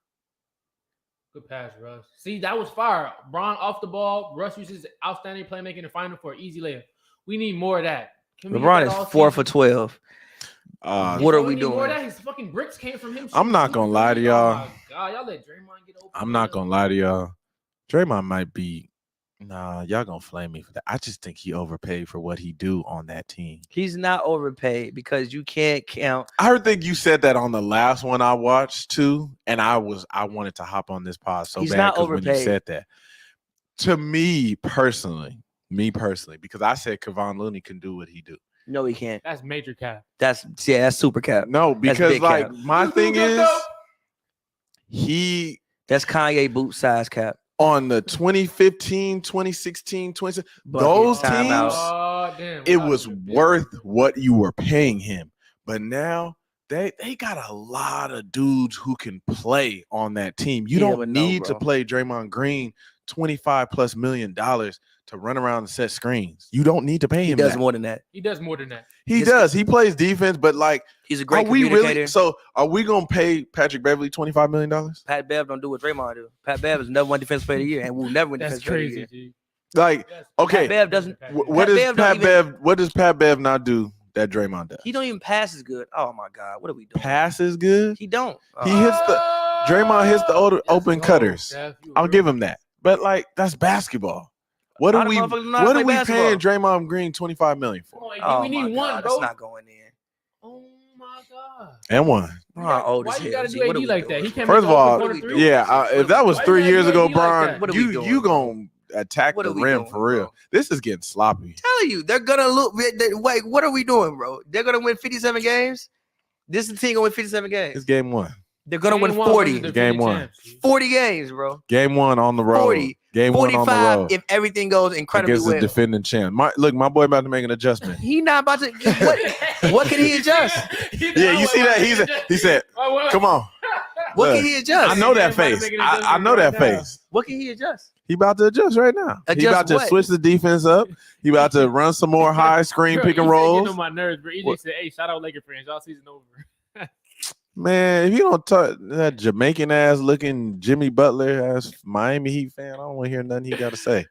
Good pass, Russ. See, that was fire. Bron off the ball. Russ uses outstanding playmaking in the final for an easy layup. We need more of that. LeBron is 4 for 12. What are we doing? That his fucking bricks came from him. I'm not gonna lie to y'all. Oh my God, y'all let Draymond get open. I'm not gonna lie to y'all. Draymond might be. Nah, y'all gonna flame me for that. I just think he overpaid for what he do on that team. He's not overpaid because you can't count. I think you said that on the last one I watched too, and I wanted to hop on this pod so He's bad not because when you overpaid. said that, to me personally, because I said Kevon Looney can do what he do. No, he can't. That's major cap. That's super cap. No, because like cap. my thing is that's Kanye boot size cap. On the 2015, 2016, 20, those teams, it was worth what you were paying him. But now they got a lot of dudes who can play on that team. You don't need to play Draymond Green $25+ million to run around and set screens. You don't need to pay him. He does more than that. He does more than that. He does. He plays defense, but like he's a great communicator. So are we gonna pay Patrick Beverly $25 million? Pat Bev don't do what Draymond do. Pat Bev is never won defensive player of the year and will never win defensive player of the year. G. Like, okay, Pat Bev doesn't. What does Pat Bev not do that Draymond does? He don't even pass as good. Oh my God, what are we doing? Pass is good. He don't. Draymond hits the open cutters. I'll give him that. But like that's basketball. What are we paying Draymond Green $25 million for? We need one, bro. That's not going in. Oh my God. And one. Why you gotta do AD like that? He can't. First of all, if that was 3 years ago, Bron, you gonna attack the rim for real. Bro? This is getting sloppy. I'm telling you, they're gonna look. Wait, what are we doing, bro? They're gonna win 57 games. This is the team gonna win 57 games. It's game one. They're gonna win 40. Game one. 40 games, bro. Game one on the road. 40. Game 45 one on the road. If everything goes incredibly against well. The defending champ. My boy about to make an adjustment. He not about to. What can he adjust? Yeah, you see that? He said, "Come on." What can he adjust? I know that face. I know that face. What can he adjust? He about to adjust right now. He about to switch the defense up. He about to run some more high screen pick and rolls. On my nerves, bro. EJ said, "Hey, shout out Laker fans. Y'all season over." Man, if you don't talk that Jamaican ass looking Jimmy Butler ass Miami Heat fan, I don't want to hear nothing he got to say.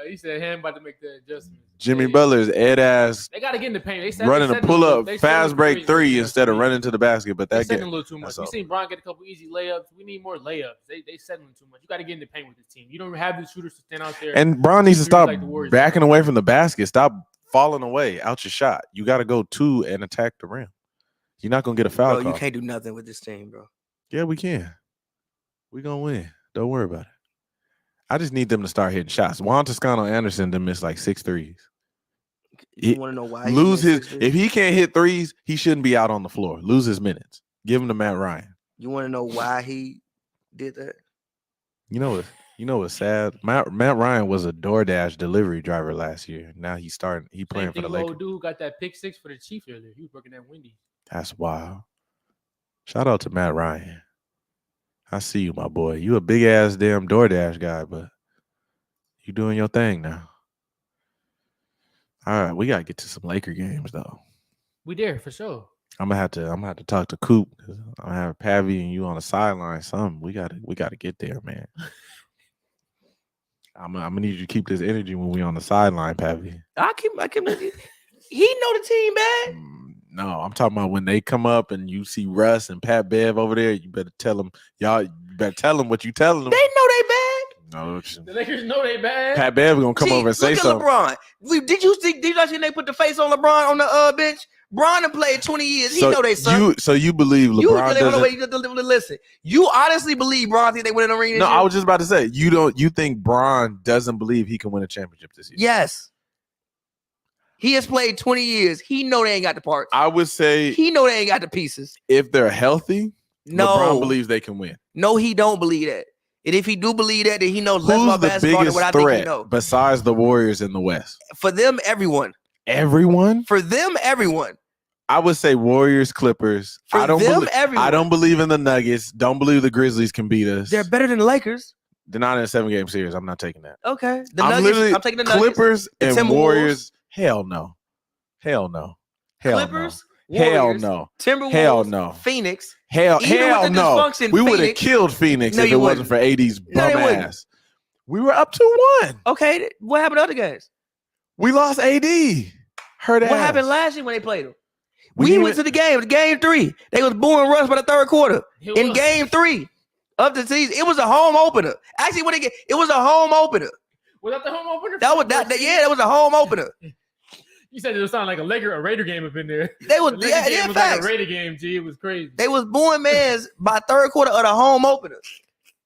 He said him about to make the adjustment. Jimmy Butler's Ed ass. They got to get in the paint. They running a pull up fast break three instead of running to the basket. But that getting a little too much. We seen Bron get a couple easy layups. We need more layups. They settling too much. You got to get in the paint with this team. You don't have the shooters to stand out there. And Bron needs to stop backing away from the basket. Stop falling away out your shot. You got to go to and attack the rim. You're not gonna get a foul call. You can't do nothing with this team, bro. Yeah, we can. We're gonna win. Don't worry about it. I just need them to start hitting shots. Juan Toscano-Anderson done missed like 6 threes. You want to know why? If he can't hit threes, he shouldn't be out on the floor. Lose his minutes. Give him to Matt Ryan. You want to know why he did that? You know what's sad? Matt Ryan was a DoorDash delivery driver last year. Now he playing for the Lakers. Old dude got that pick 6 for the Chiefs earlier. He was working at Wendy's. That's wild. Shout out to Matt Ryan. I see you, my boy. You a big ass damn DoorDash guy, but you doing your thing now. All right, we gotta get to some Laker games though. We there for sure. I'm gonna have to talk to Coop. I'm gonna have Pavy and you on the sideline. Something we gotta get there, man. I'm gonna need you to keep this energy when we on the sideline, Pavy. I keep. He know the team bad. No, I'm talking about when they come up and you see Russ and Pat Bev over there. You better tell them, y'all. You better tell them what you telling them. They know they bad. No, the Lakers know they bad. Pat Bev gonna come over and say something. LeBron. Did you see they put the face on LeBron on the bench? Bron done played 20 years. He know they suck. So you believe LeBron doesn't? Listen, you honestly believe Bron think they win an arena? No, I was just about to say you think Bron doesn't believe he can win a championship this year? Yes. He has played 20 years. He know they ain't got the parts. I would say he know they ain't got the pieces. If they're healthy, no. LeBron believes they can win. No, he don't believe that. And if he do believe that, then he knows less about basketball than what I think he knows. Besides the Warriors in the West? For them, everyone. Everyone? For them, everyone. I would say Warriors, Clippers. Everyone. I don't believe in the Nuggets. Don't believe the Grizzlies can beat us. They're better than the Lakers. They're not in a 7-game series. I'm not taking that. Okay. I'm taking the Nuggets. Clippers and Warriors. Hell no. Hell no. Hell Clippers, no. Warriors, hell no. Timberwolves, hell no. Phoenix. Hell no. We would have killed Phoenix if it wasn't for AD's bum ass. We were up 2-1. Okay. What happened to other guys? We lost AD. What happened last year when they played him? We went to the game 3. They was booing Russ by the third quarter. In game 3 of the season. It was a home opener. Actually, it was a home opener. Was that the home opener? That was a home opener. You said it was sounding like a Raider game up in there. They was was like a Raider game, G. It was crazy. They was booing mans by third quarter of the home opener.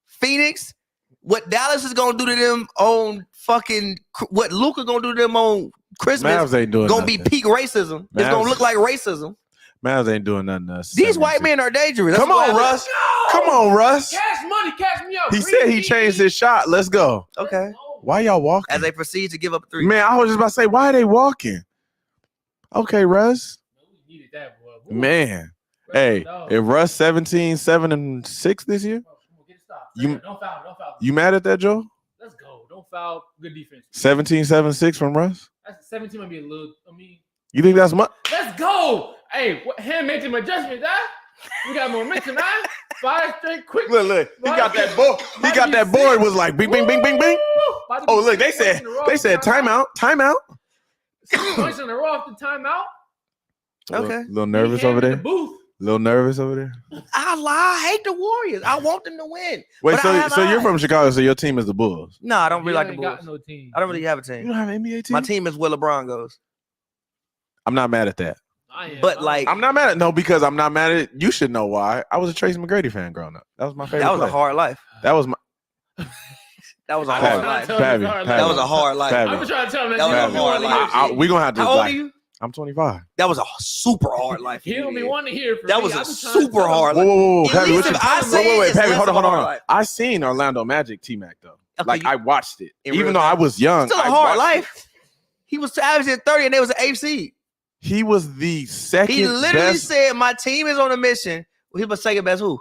Phoenix, what Dallas is gonna do to them on fucking what Luka gonna do to them on Christmas? Mavs ain't doing gonna nothing. be peak racism. It's gonna look like racism. Mavs ain't doing nothing else. These white men are dangerous. Come on, Russ. No! Come on, Russ. Cash money, cash me up. He said he changed his shot. Let's go. Okay. Why y'all walking? As they proceed to give up 3. Man, I was just about to say, why are they walking? Okay, Russ. We needed that, boy. Man. Hey, if Russ 17, 7, and 6 this year, don't foul. You mad at that, Joe? Let's go. Don't foul. Good defense. 17, 7, 6 from Russ? That's 17 might be a little. You think that's much? Let's go. Hey, hand made some adjustments, huh? We got momentum, huh? 5 straight quick. Look. He got that board. He got that board. Was like bing, bing, bing, bing, bing. Oh, look. They said timeout. 6 points in a row off the timeout. Okay. A little nervous over there. Little nervous over there. I hate the Warriors. I want them to win. Wait, so you're from Chicago, so your team is the Bulls? No, I don't really like the Bulls. Got no team. I don't really have a team. You don't have an NBA team? My team is where LeBron goes. I'm not mad at that. I'm not mad at because I'm not mad at it. You should know why. I was a Tracy McGrady fan growing up. That was my favorite. That was a hard life. That was my. That was a hard life. That was a hard life. I was trying to tell him that was a hard life. We're gonna have to. How old are you? I'm 25. That was a super hard life. He don't be wanting to hear from that me. was a super hard life. Whoa, Pappy, wait, Pappy, hold on. Life. I seen Orlando Magic T-Mac though. Okay, like I watched it, even though I was young. Still a hard life. He was averaging 30, and they was an 8th seed. He was the second. He literally said, "My team is on a mission." Well, he was second best. Who?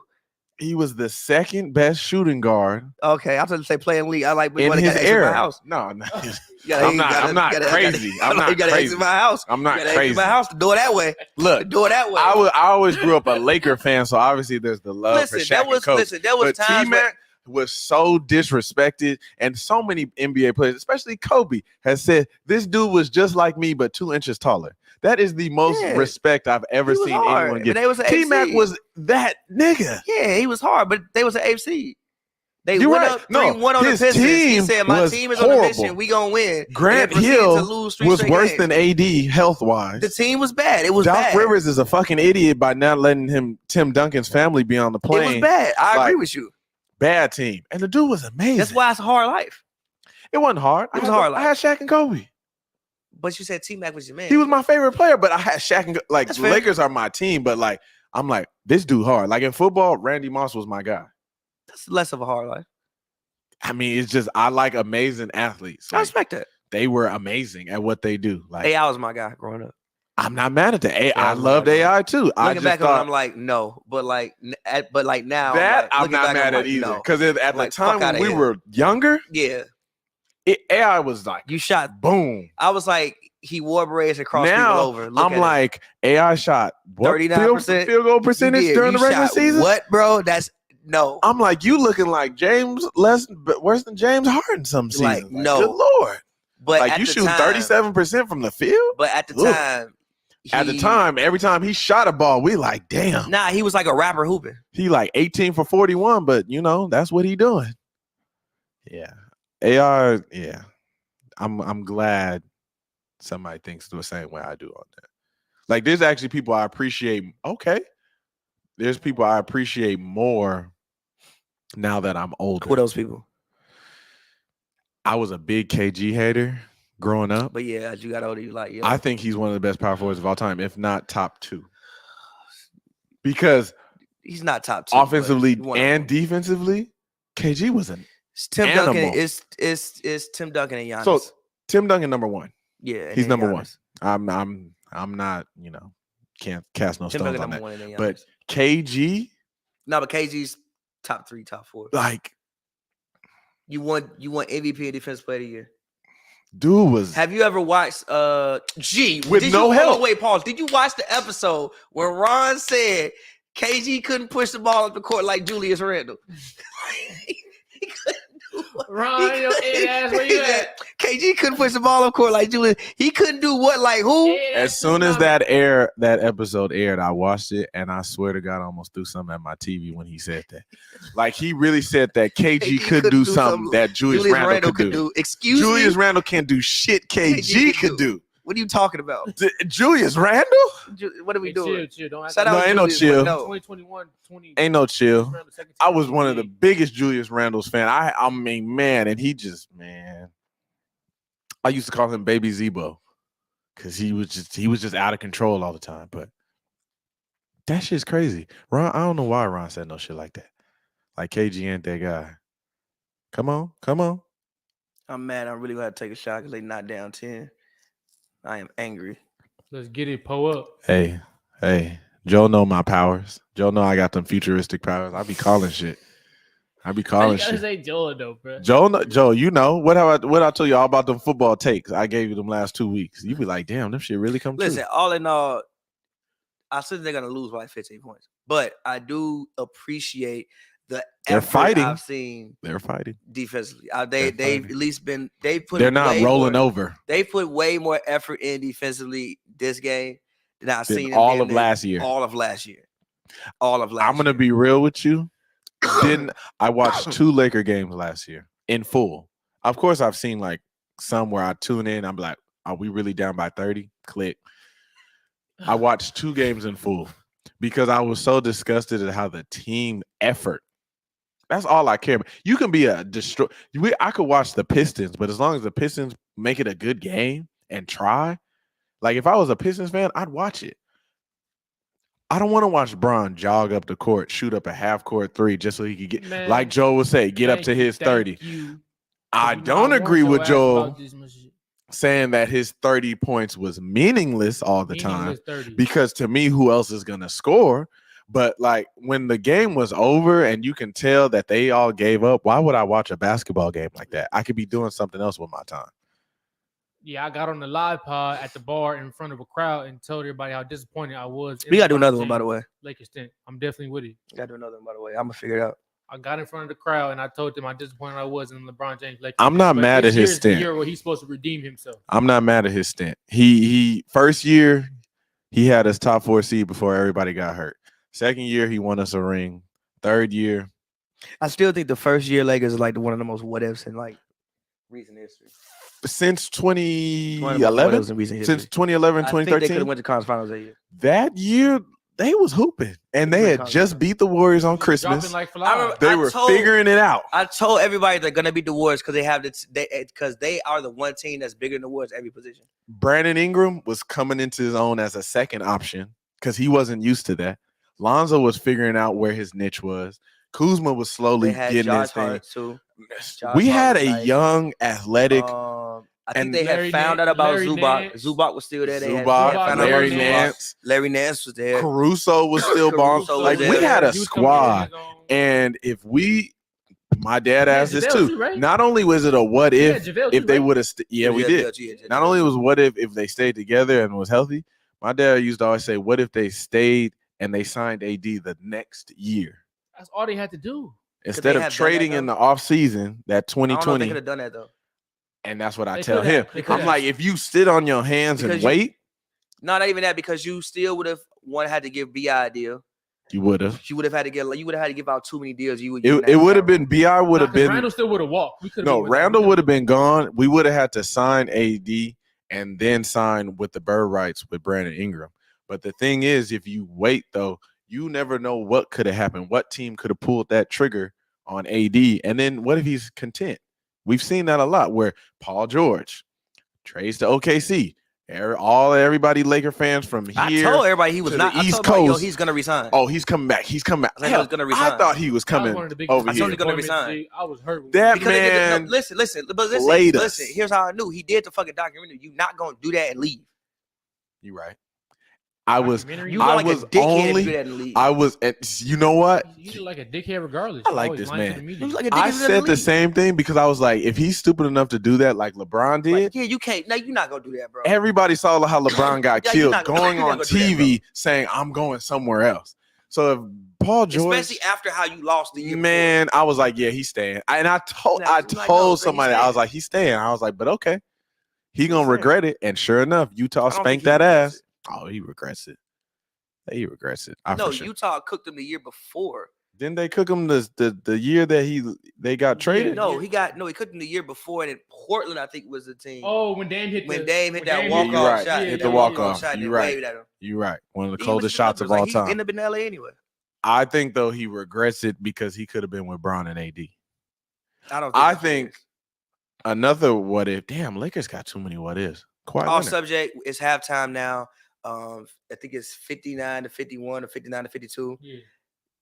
He was the second best shooting guard. Okay, I'm trying to say playing league. I like in his era. House. No, I'm not crazy. I'm not crazy. You got to exit my house. I'm not crazy. My house to do it that way. Look, do it that way. I always grew up a Laker fan, so obviously there's the love for Shaq and Kobe. There was times T-Mac was so disrespected, and so many NBA players, especially Kobe, has said this dude was just like me, but 2 inches taller. That is the most respect I've ever seen anyone get. T-Mac was that nigga. Yeah, he was hard, but they was an 8th seed. They You're went right. up 3-1 on the Pistons. He said, "My team is on a mission. We gonna win." Grant Hill was worse than AD health wise. The team was bad. It was Doc bad. Rivers is a fucking idiot by not letting Tim Duncan's family be on the plane. It was bad. I agree with you. Bad team, and the dude was amazing. That's why it's a hard life. It wasn't hard. It was hard life. I had Shaq and Kobe. But you said T-Mac was your man. He was my favorite player, but I had Shaq and the Lakers are my team. But I'm like this dude hard. Like in football, Randy Moss was my guy. That's less of a hard life. I mean, it's just I like amazing athletes. I respect that. They were amazing at what they do. Like AI was my guy growing up. I'm not mad at that. I loved AI too. Looking back on it, I'm like, no, but now that I'm not mad at either. Because at the time when we were younger, AI was like you shot boom. I was like he wore berets and crossed people over. I'm like AI shot 39% field goal percentage during the regular season. What, bro? That's no. I'm like you looking like worse than James Harden some seasons. Like no, good lord. But like you shoot 37% from the field. But at the time, every time he shot a ball, we like, damn. Nah, he was like a rapper hooping. He like 18 for 41, but that's what he doing. Yeah. AI, yeah. I'm glad somebody thinks the same way I do on that. Like there's actually people I appreciate. Okay. There's people I appreciate more now that I'm older. Who are those people? I was a big KG hater growing up. But yeah, as you got older, you like, yeah. I think he's one of the best power forwards of all time, if not top 2. Because he's not top 2. Offensively and defensively, KG was an Tim animal. Duncan is Tim Duncan and Giannis. So Tim Duncan number 1. Yeah. He's number 1. I'm not, can't cast no stones on that. But KG. No, but KG's top 3, top 4. Like you won MVP and Defensive Player of the Year. Dude was. Have you ever watched with no help? Wait, pause. Did you watch the episode where Ron said KG couldn't push the ball up the court like Julius Randle? He couldn't Ron, your ass, where you at? KG couldn't push the ball up court like Julius. He couldn't do what like who? As soon as that episode aired, I watched it, and I swear to God, I almost threw something at my TV when he said that. Like, he really said that KG could do something that Julius Randle could do. Excuse me? Julius Randle can't do shit KG could do. What are you talking about? Julius Randle? What are we doing? Chill. Don't act no, ain't no chill. 2021, 20. Ain't no chill. I was one of the biggest Julius Randle's fan. I mean, man, and he just, man. I used to call him Baby Zebo because he was just out of control all the time. But that shit's crazy. Ron, I don't know why Ron said no shit like that. Like, KG ain't that guy. Come on. I'm mad. I'm really gonna have to take a shot because they not down 10. I am angry. Let's get it, pull up. Hey, Joe know my powers. Joe know I got them futuristic powers. I be calling shit. You gotta say Joe though, bro. Joe, you know what I told you all about them football takes I gave you them last 2 weeks. You be like, damn, them shit really come true. Listen, all in all, I think they're gonna lose by 15 points, but I do appreciate the effort I've seen. They're fighting defensively. They've at least been. They're not rolling over. They put way more effort in defensively this game than I've seen all of last year. I'm gonna be real with you. I watched 2 Laker games last year in full. Of course, I've seen like some where I tune in. I'm like, are we really down by 30? Click. I watched 2 games in full because I was so disgusted at how the team effort. That's all I care about. You can be I could watch the Pistons, but as long as the Pistons make it a good game and try, like if I was a Pistons fan, I'd watch it. I don't want to watch Bron jog up the court, shoot up a half-court 3 just so he could get, like Joe would say, get up to his 30. I don't agree with Joel saying that his 30 points was meaningless all the time because to me, who else is going to score? But like when the game was over and you can tell that they all gave up, why would I watch a basketball game like that? I could be doing something else with my time. Yeah, I got on the live pod at the bar in front of a crowd and told everybody how disappointed I was. We got to do another one, by the way. Lakers stint. I'm definitely with it. Got to do another one, by the way. I'm going to figure it out. I got in front of the crowd and I told them how disappointed I was in LeBron James. Lakers. I'm not mad at his stint. The year where he's supposed to redeem himself. I'm not mad at his stint. He first year, he had his top 4 seed before everybody got hurt. Second year, he won us a ring. Third year. I still think the first year Lakers is like one of the most what ifs in like recent history. Since 2011? Since 2011, 2013? I think they could have went to conference finals that year. That year, they was hooping. And they had just beat the Warriors on Christmas. They were figuring it out. I told everybody they're going to beat the Warriors because they are the one team that's bigger than the Warriors every position. Brandon Ingram was coming into his own as a second option because he wasn't used to that. Lonzo was figuring out where his niche was. Kuzma was slowly getting his thing. We had a young, athletic. I think they had found out about Zubac. Zubac was still there. Larry Nance. Larry Nance was there. Caruso was still balling. Like we had a squad, and my dad asked this too. Right? Not only was it a what if they would have, we did. Not only was what if they stayed together and was healthy. My dad used to always say, "What if they stayed and they signed AD the next year?" That's all they had to do. Instead of trading in the offseason, that 2020. I don't know if they could have done that though. And that's what I tell him. I'm like, if you sit on your hands and wait. Not even that, because you still would have had to give BI a deal. You would have. You would have had to give out too many deals. It would have been BI would have been. Randall still would have walked. Randall would have been gone. We would have had to sign AD and then sign with the bird rights with Brandon Ingram. But the thing is, if you wait though, you never know what could have happened. What team could have pulled that trigger on AD? And then what if he's content? We've seen that a lot where Paul George trades to OKC. Everybody Laker fans from here. I told everybody he was not. East Coast. He's gonna resign. Oh, he's coming back. He's coming back. I thought he was coming over here. I told he gonna resign. I was hurt. That man. Listen. Here's how I knew he did the fucking documentary. You not gonna do that and leave. You right. You know what? You like a dickhead regardless. I like this man. I said the same thing because I was like, if he's stupid enough to do that like LeBron did. You can't. No, you're not going to do that, bro. Everybody saw how LeBron got killed going on TV saying, I'm going somewhere else. So if Paul George, especially after how you lost the year man, before. I was like, yeah, he's staying. I told somebody, I was like, he's staying. I was like, but okay, he gonna regret it. And sure enough, Utah spanked that ass. Oh, he regrets it. He regrets it. No, Utah cooked him the year before. Didn't they cook him the year that they got traded? No, he cooked him the year before, and in Portland, I think was the team. Oh, when Dame hit that walk-off shot. Hit the walk-off. You're right. You're right. One of the coldest shots of all time. He ended up in LA anyway. I think though he regrets it because he could have been with Bron and AD. I think another what if. Damn, Lakers got too many what ifs. Off subject. It's halftime now. I think it's 59-51 or 59-52. Yeah.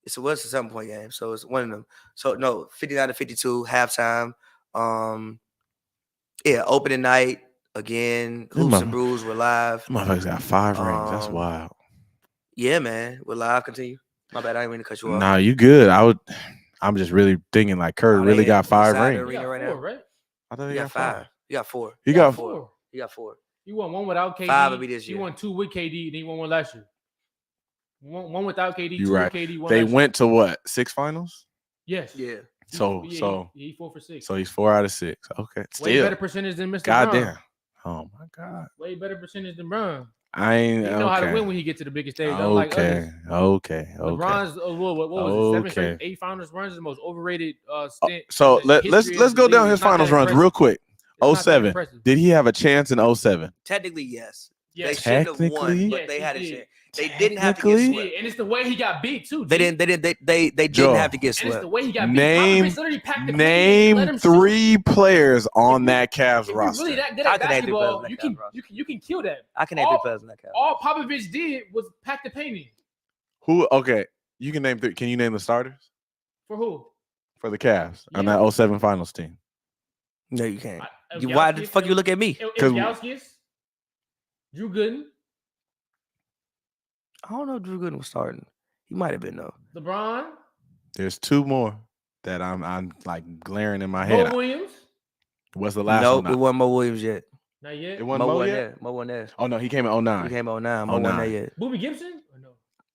It's a 7-point game, so it's one of them. So no, 59-52 halftime. Opening night again. Hoops and Brews were live. Motherfuckers got 5 rings. That's wild. Yeah, man. We're live. Continue. My bad. I didn't mean to cut you off. Nah, you good. I'm just really thinking like Curry really got 5 rings. He got 4, right? I thought he got 5. He got 4. He got 4. He got 4. He won 1 without KD. 5 will be this year. He won 2 with KD, and he won 1 last year. One without KD, you 2 right. with KD. 1 they last went year. to what? 6 finals? Yes. Yeah. He 4 for 6. So he's 4 out of 6. Okay. Way better percentage than Mr. Goddamn. Oh my God. Way better percentage than Bron. I ain't. He know how to win when he get to the biggest stage. Okay. LeBron's what was it? 7 straight 8 finals runs is the most overrated stint. So let's go down his finals runs real quick. 07. Did he have a chance in 07? Technically, yes. Yes. They should have won, but they had a chance. They didn't have to get swept. And it's the way he got beat too. They didn't have to get swept. And it's the way he got beat. Name 3 players on that Cavs roster. Really that good at basketball, you can kill that. I can name 3 players on that Cavs. All Popovich did was pack the painting. Who? Okay, you can name 3. Can you name the starters for who? For the Cavs on that 07 finals team. No, you can't. Why the fuck you look at me? Ilgauskas, Drew Gooden. I don't know if Drew Gooden was starting. He might have been though. LeBron. There's 2 more that I'm like glaring in my head. Mo Williams. What's the last one? Nope, it wasn't Mo Williams yet. Not yet. It wasn't Mo yet? Mo wasn't there. Oh no, he came in 09. He came in 09. Mo wasn't there yet. Booby Gibson? Or no?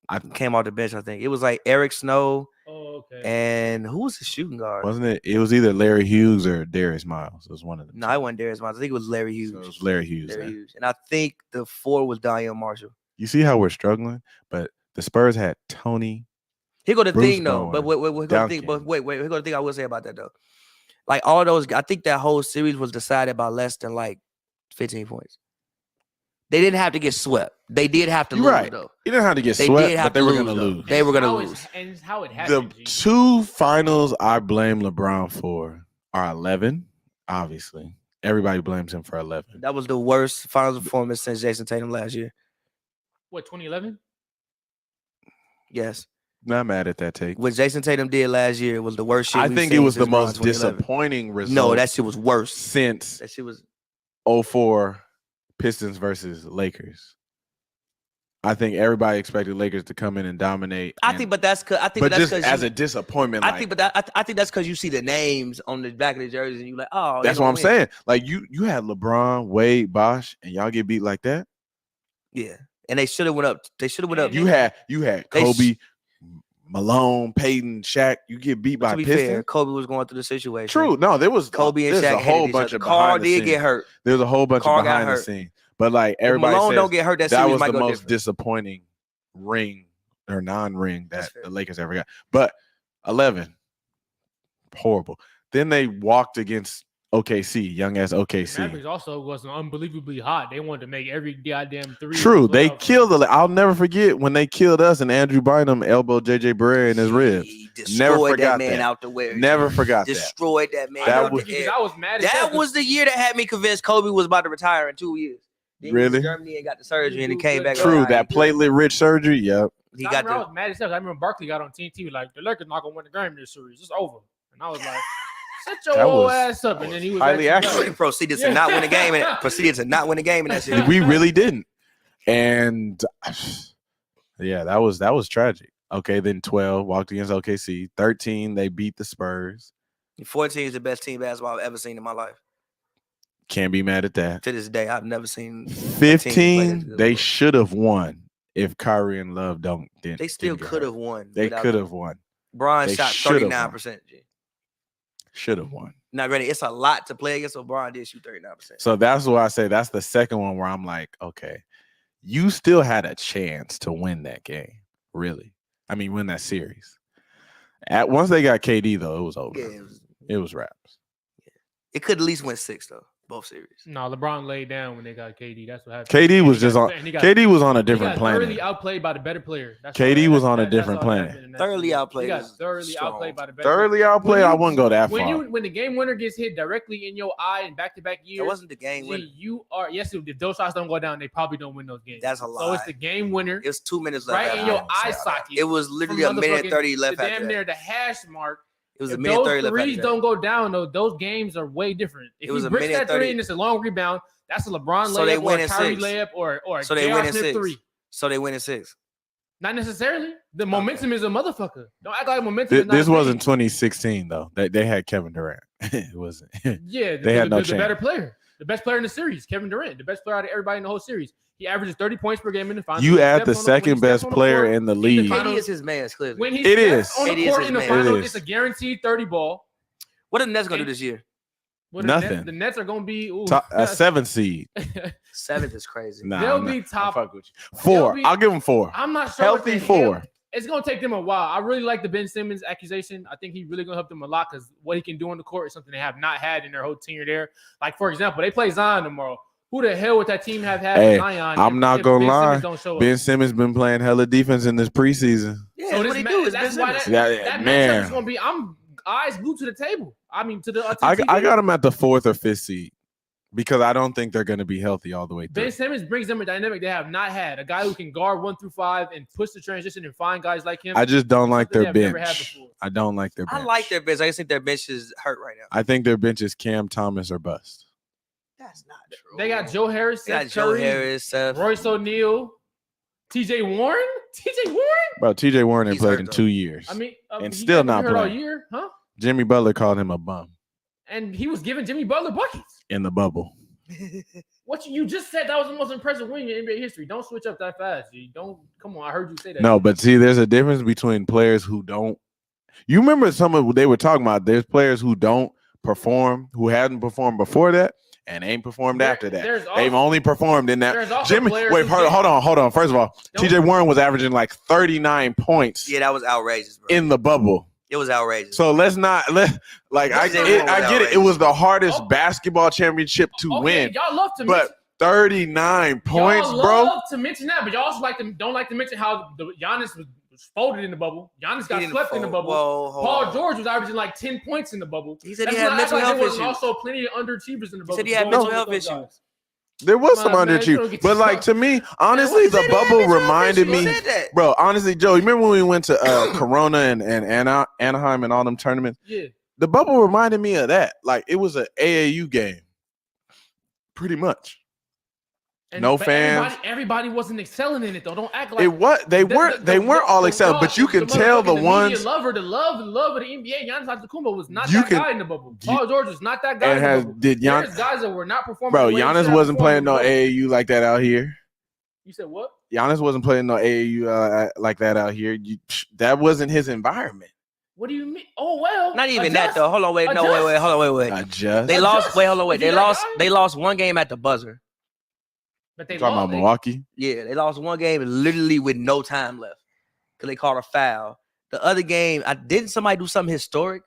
I came off the bench, I think. It was like Eric Snow. Oh, okay. And who was the shooting guard? Wasn't it? It was either Larry Hughes or Darius Miles. It was one of them. No, it wasn't Darius Miles. I think it was Larry Hughes. So it was Larry Hughes. And I think the 4 was Daniel Marshall. You see how we're struggling? But the Spurs had Tony. Here go the thing, though. But wait, here go the thing I will say about that, though. Like, all those, I think that whole series was decided by less than, like, 15 points. They didn't have to get swept. They did have to lose, though. You didn't have to get swept, but they were going to lose. They were going to lose. And it's how it happened. The 2 finals I blame LeBron for are 11, obviously. Everybody blames him for 11. That was the worst finals performance since Jason Tatum last year. What, 2011? Yes. Not mad at that take. What Jason Tatum did last year was the worst shit. I think it was the most disappointing result. No, that shit was worse. Since that shit was 04 Pistons versus Lakers. I think everybody expected Lakers to come in and dominate. I think that's just as a disappointment. I think that's because you see the names on the back of the jerseys and you're like, oh, that's what I'm saying. Like you had LeBron, Wade, Bosh, and y'all get beat like that. Yeah, and they should have went up. You had Kobe, Malone, Peyton, Shaq. You get beat by Pistons. Fair, Kobe was going through the situation. True. No, there was Kobe and Shaq. A whole bunch of Carl did get hurt. There's a whole bunch of behind the scenes. But like everybody Malone says, don't get hurt, that was the most disappointing ring or non-ring that the Lakers ever got. But 11, horrible. Then they walked against OKC, young ass OKC. Mavericks also was unbelievably hot. They wanted to make every goddamn 3. True, they killed the. I'll never forget when they killed us and Andrew Bynum elbowed JJ Barea in his ribs. Never forgot that man that. Out the way. Never forgot that. Destroyed that man. I was mad. That was the year that had me convinced Kobe was about to retire in 2 years. Then really? Germany and got the surgery and he came back. True, that platelet-rich surgery. Yep. I was mad as hell. I remember Barkley got on TNT like the Lakers not gonna win the game this series. It's over. And I was like, "Shut your old ass up!" And then he was highly accurate. Proceeded to not win the game. Proceeded to not win the game in that shit. We really didn't. And yeah, that was tragic. Okay, then 12 walked against OKC. 13 they beat the Spurs. 14 is the best team basketball I've ever seen in my life. Can't be mad at that. To this day, I've never seen 15. They should have won if Kyrie and Love didn't. They still could have won. They could have won. LeBron shot 39%. Should have won. Now, granted, it's a lot to play against. LeBron did shoot 39%. So that's why I say that's the second one where I'm like, okay, you still had a chance to win that game. Really, I mean, win that series. Once they got KD though, it was over. Yeah, it was wraps. Yeah. It could at least win 6 though. Both series. No, LeBron laid down when they got KD. That's what happened. KD was just on. KD was on a different planet. Thoroughly outplayed by the better player. KD was on a different planet. Thoroughly outplayed. He got thoroughly outplayed by the better. Thoroughly outplayed. I wouldn't go that far. When the game winner gets hit directly in your eye in back-to-back years, it wasn't the game winner. You are if those shots don't go down, they probably don't win those games. That's a lie. So it's the game winner. It's 2 minutes left. Right in your eye socket. It was literally a minute 30 left. Damn near the hash mark. It was a minute 30 left. Those threes don't go down though. Those games are way different. If you break that 3 and it's a long rebound, that's a LeBron layup or a Kyrie layup or so they win in 6. 3. So they win in 6. Not necessarily. The momentum is a motherfucker. Don't act like momentum. This wasn't 2016 though. They had Kevin Durant. It wasn't. Yeah, they had no chance. The better player, the best player in the series, Kevin Durant, the best player out of everybody in the whole series. He averages 30 points per game in the finals. You add the second best player in the league. KD is his man, clearly. When he's on the court in the finals, it's a guaranteed 30 ball. What are the Nets gonna do this year? Nothing. The Nets are gonna be a 7th seed. 7th is crazy. Nah, they'll be top. Fuck with you. 4. I'll give them 4. I'm not sure. Healthy 4. It's gonna take them a while. I really like the Ben Simmons accusation. I think he's really gonna help them a lot because what he can do on the court is something they have not had in their whole tenure there. Like for example, they play Zion tomorrow. Who the hell would that team have had Zion? I'm not gonna lie. Ben Simmons been playing hella defense in this preseason. Yeah, so what he do is that's why that man is gonna be. I'm eyes glued to the table. I mean, to the. I got him at the 4th or 5th seed because I don't think they're going to be healthy all the way through. Ben Simmons brings them a dynamic they have not had. A guy who can guard 1 through 5 and push the transition and find guys like him. I just don't like their bench. I don't like their bench. I like their bench. I just think their bench is hurt right now. I think their bench is Cam Thomas or bust. That's not true. They got Joe Harris, Seth Curry, Royce O'Neal, T.J. Warren. T.J. Warren? Bro, T.J. Warren ain't played in 2 years. I mean, and still not playing. All year, huh? Jimmy Butler called him a bum. And he was giving Jimmy Butler buckets. In the bubble. What you just said, that was the most impressive win in NBA history. Don't switch up that fast, G. Don't, come on, I heard you say that. No, but see, there's a difference between players who don't. You remember some of what they were talking about. There's players who don't perform, who hadn't performed before that, and ain't performed after that. They've only performed in that. Jimmy, wait, hold on. First of all, T.J. Warren was averaging like 39 points. Yeah, that was outrageous, bro. In the bubble. It was outrageous. So I get it. It was the hardest basketball championship to win. Y'all love to but 39 points, y'all bro. Love to mention that, but y'all also don't like to mention how the Giannis was folded in the bubble. Giannis got swept in the bubble. Paul George was averaging like 10 points in the bubble. He said he had mental health issues. There was also plenty of underachievers in the bubble. He said he had mental health issues. There was some underachievers, but like to me, honestly, the bubble reminded me, bro. Honestly, Joe, you remember when we went to Corona and Anaheim and all them tournaments? Yeah, the bubble reminded me of that. Like it was an AAU game, pretty much. And no fans. Everybody wasn't excelling in it though. Don't act like it. What they weren't all excelling, but you can tell the ones. The love of the NBA. Giannis Antetokounmpo was not that guy in the bubble. Paul George was not that guy. Did Giannis? There's guys that were not performing. Bro, Giannis wasn't playing no AAU like that out here. You said what? Giannis wasn't playing no AAU like that out here. That wasn't his environment. What do you mean? Oh well, not even that though. Hold on, wait. No, wait. Hold on, wait. They lost. Wait, hold on, wait. They lost one game at the buzzer. But they talking about Milwaukee? Yeah, they lost one game literally with no time left because they called a foul. The other game, didn't somebody do something historic?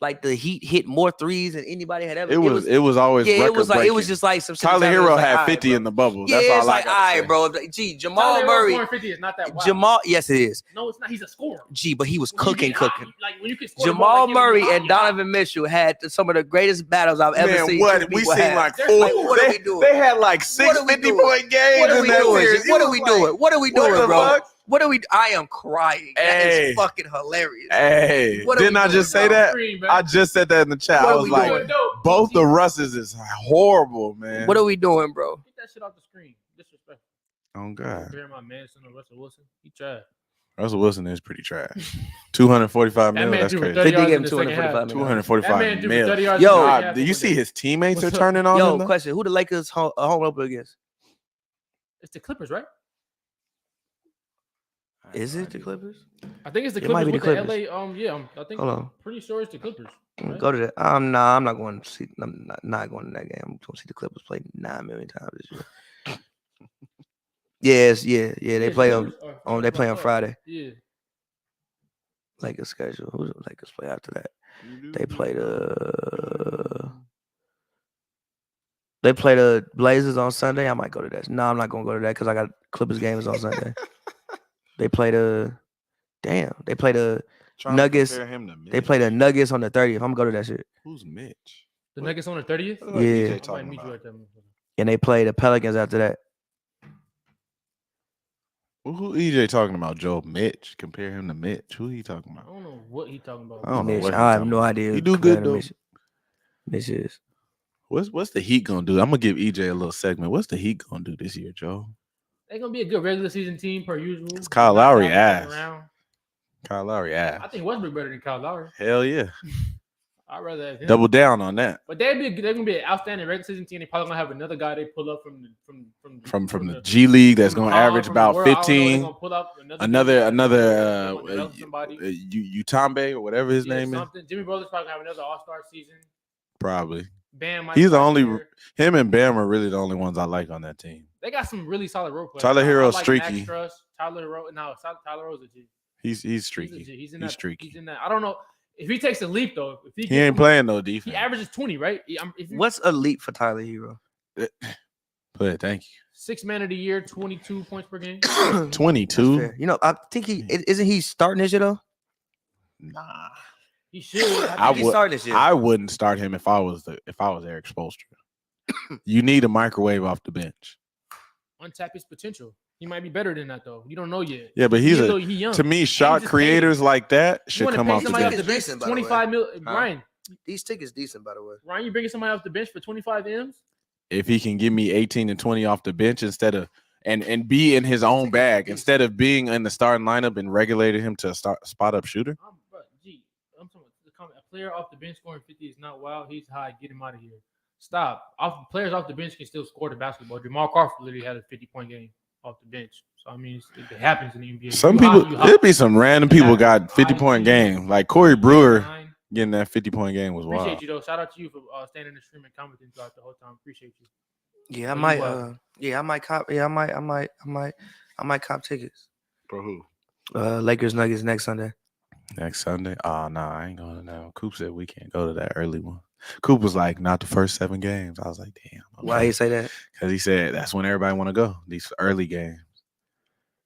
Like the Heat hit more threes than anybody had ever. It was always it was just like some. Tyler Hero had 50 in the bubble. That's all I got. All right, bro. Gee, Jamal Murray. 50 is not that wild. Yes, it is. No, it's not. He's a scorer. Gee, but he was cooking. Like when you can score Jamal Murray and Donovan Mitchell had some of the greatest battles I've ever seen. What we seen like 4. What are we doing? They had like 6 50-point games. What are we doing? What are we doing, bro? What are we? I am crying. That is fucking hilarious. Hey, didn't I just say that? I just said that in the chat. I was like, both the Russes is horrible, man. What are we doing, bro? Get that shit off the screen. Disrespect. Oh God. Hear my man, son of Russell Wilson. He trash. Russell Wilson is pretty trash. 245 million. That's crazy. They did give him 245 million. 245 million. Yo, do you see his teammates are turning on him? Yo, question: who the Lakers home opener against? It's the Clippers, right? Is it the Clippers? I think it's the Clippers. It might be the Clippers. LA. I think. Hold on. Pretty sure it's the Clippers. Right? Go to that. I'm not going to see. I'm not going to that game. I'm going to see the Clippers play 9 million times this year. Yes, yeah. They play on. They play on Friday. Yeah. Lakers schedule. Who's the Lakers play after that? They play the Blazers on Sunday. I might go to that. No, I'm not gonna go to that because I got Clippers games on Sunday. They play the Nuggets. They play the Nuggets on the 30th. I'm gonna go to that shit. Who's Mitch? The Nuggets on the 30th? Yeah. I might meet you at that. And they play the Pelicans after that. Who EJ talking about? Joe Mitch. Compare him to Mitch. Who he talking about? I don't know what he talking about. I don't know. I have no idea. He do good though. Mitch is. What's the Heat gonna do? I'm gonna give EJ a little segment. What's the Heat gonna do this year, Joe? They're gonna be a good regular season team per usual. It's Kyle Lowry ass. Kyle Lowry ass. I think Westbrook better than Kyle Lowry. Hell yeah. I'd rather have him. Double down on that. But they're gonna be an outstanding regular season team. They're probably gonna have another guy they pull up from the G League that's gonna average about 15. Another Utambe or whatever his name is. Jimmy Butler's probably gonna have another All-Star season. Probably. Bam. He's the only. Him and Bam are really the only ones I like on that team. They got some really solid role players. Tyler Hero's streaky. Max Truss, Tyler Hero's a G. He's streaky. He's streaky. He's in that. I don't know if he takes a leap though. If he ain't playing no defense. He averages 20, right? What's a leap for Tyler Hero? Thank you. 6 man of the year, 22 points per game. 22. You know, I think isn't he starting this year though? Nah. He should. I wouldn't start him if I was Eric Spoelstra. You need a microwave off the bench. Untap his potential. He might be better than that though. You don't know yet. Yeah, but he's young. To me, shot creators like that should come off the bench. 25 million. Ryan, these tickets decent, by the way. Ryan, you bringing somebody off the bench for 25 M's? If he can give me 18 and 20 off the bench instead of and be in his own bag instead of being in the starting lineup and regulated him to a spot up shooter. I'm talking about a player off the bench scoring 50 is not wild. He's high. Get him out of here. Stop. Players off the bench can still score the basketball. Jamal Crawford literally had a 50-point game off the bench. So I mean, it happens in the NBA. Some people, there'd be some random people got 50-point game, like Corey Brewer getting that 50-point game was wild. Appreciate you though. Shout out to you for standing in the stream and commenting throughout the whole time. Appreciate you. Yeah, I might. I might cop. Yeah, I might cop tickets. For who? Lakers Nuggets next Sunday. Next Sunday? Oh no, I ain't going to that. Coop said we can't go to that early one. Coop was like, not the first 7 games. I was like, damn. Why he say that? Because he said that's when everybody want to go, these early games.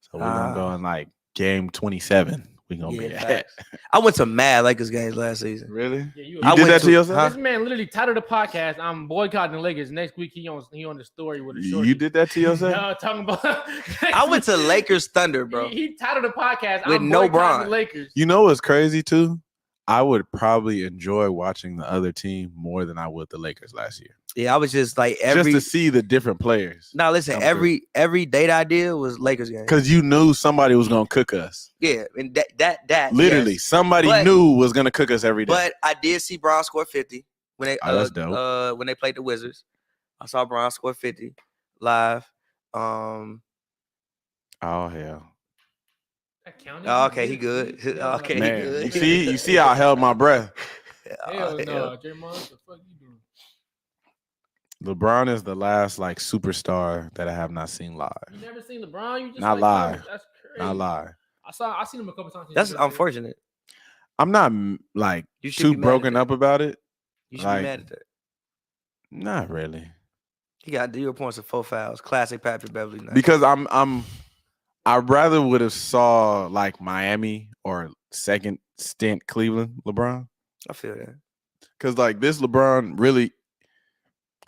So we're going to go in like game 27. We're going to be at. I went to mad Lakers games last season. Really? Yeah, you did that to yourself? This man literally titled the podcast, I'm boycotting the Lakers. Next week, he on the story with a shorty. You did that to yourself? No, talking about. I went to Lakers Thunder, bro. He titled the podcast, with I'm no boycotting Bron. the Lakers. You know what's crazy, too? I would probably enjoy watching the other team more than I would the Lakers last year. Yeah, I was just like just to see the different players. Now listen, every date I did was Lakers game because you knew somebody was gonna cook us. Yeah, and that literally somebody knew was gonna cook us every day. But I did see Bron score 50 when they that's dope. When they played the Wizards. I saw Bron score 50 live. Oh hell. Oh, okay, he good. Okay, man, he good. You see how I held my breath. Hell no, Draymond, what the fuck you doing? LeBron is the last like superstar that I have not seen live. You never seen LeBron? You just not live. That's crazy. Not live. I seen him a couple times. That's unfortunate. I'm not like too broken up about it. You should be mad at that. Not really. He got 0 points and 4 fouls. Classic Patrick Beverly. Night. Because I rather would have saw like Miami or second stint Cleveland LeBron. I feel that. Because like this LeBron really,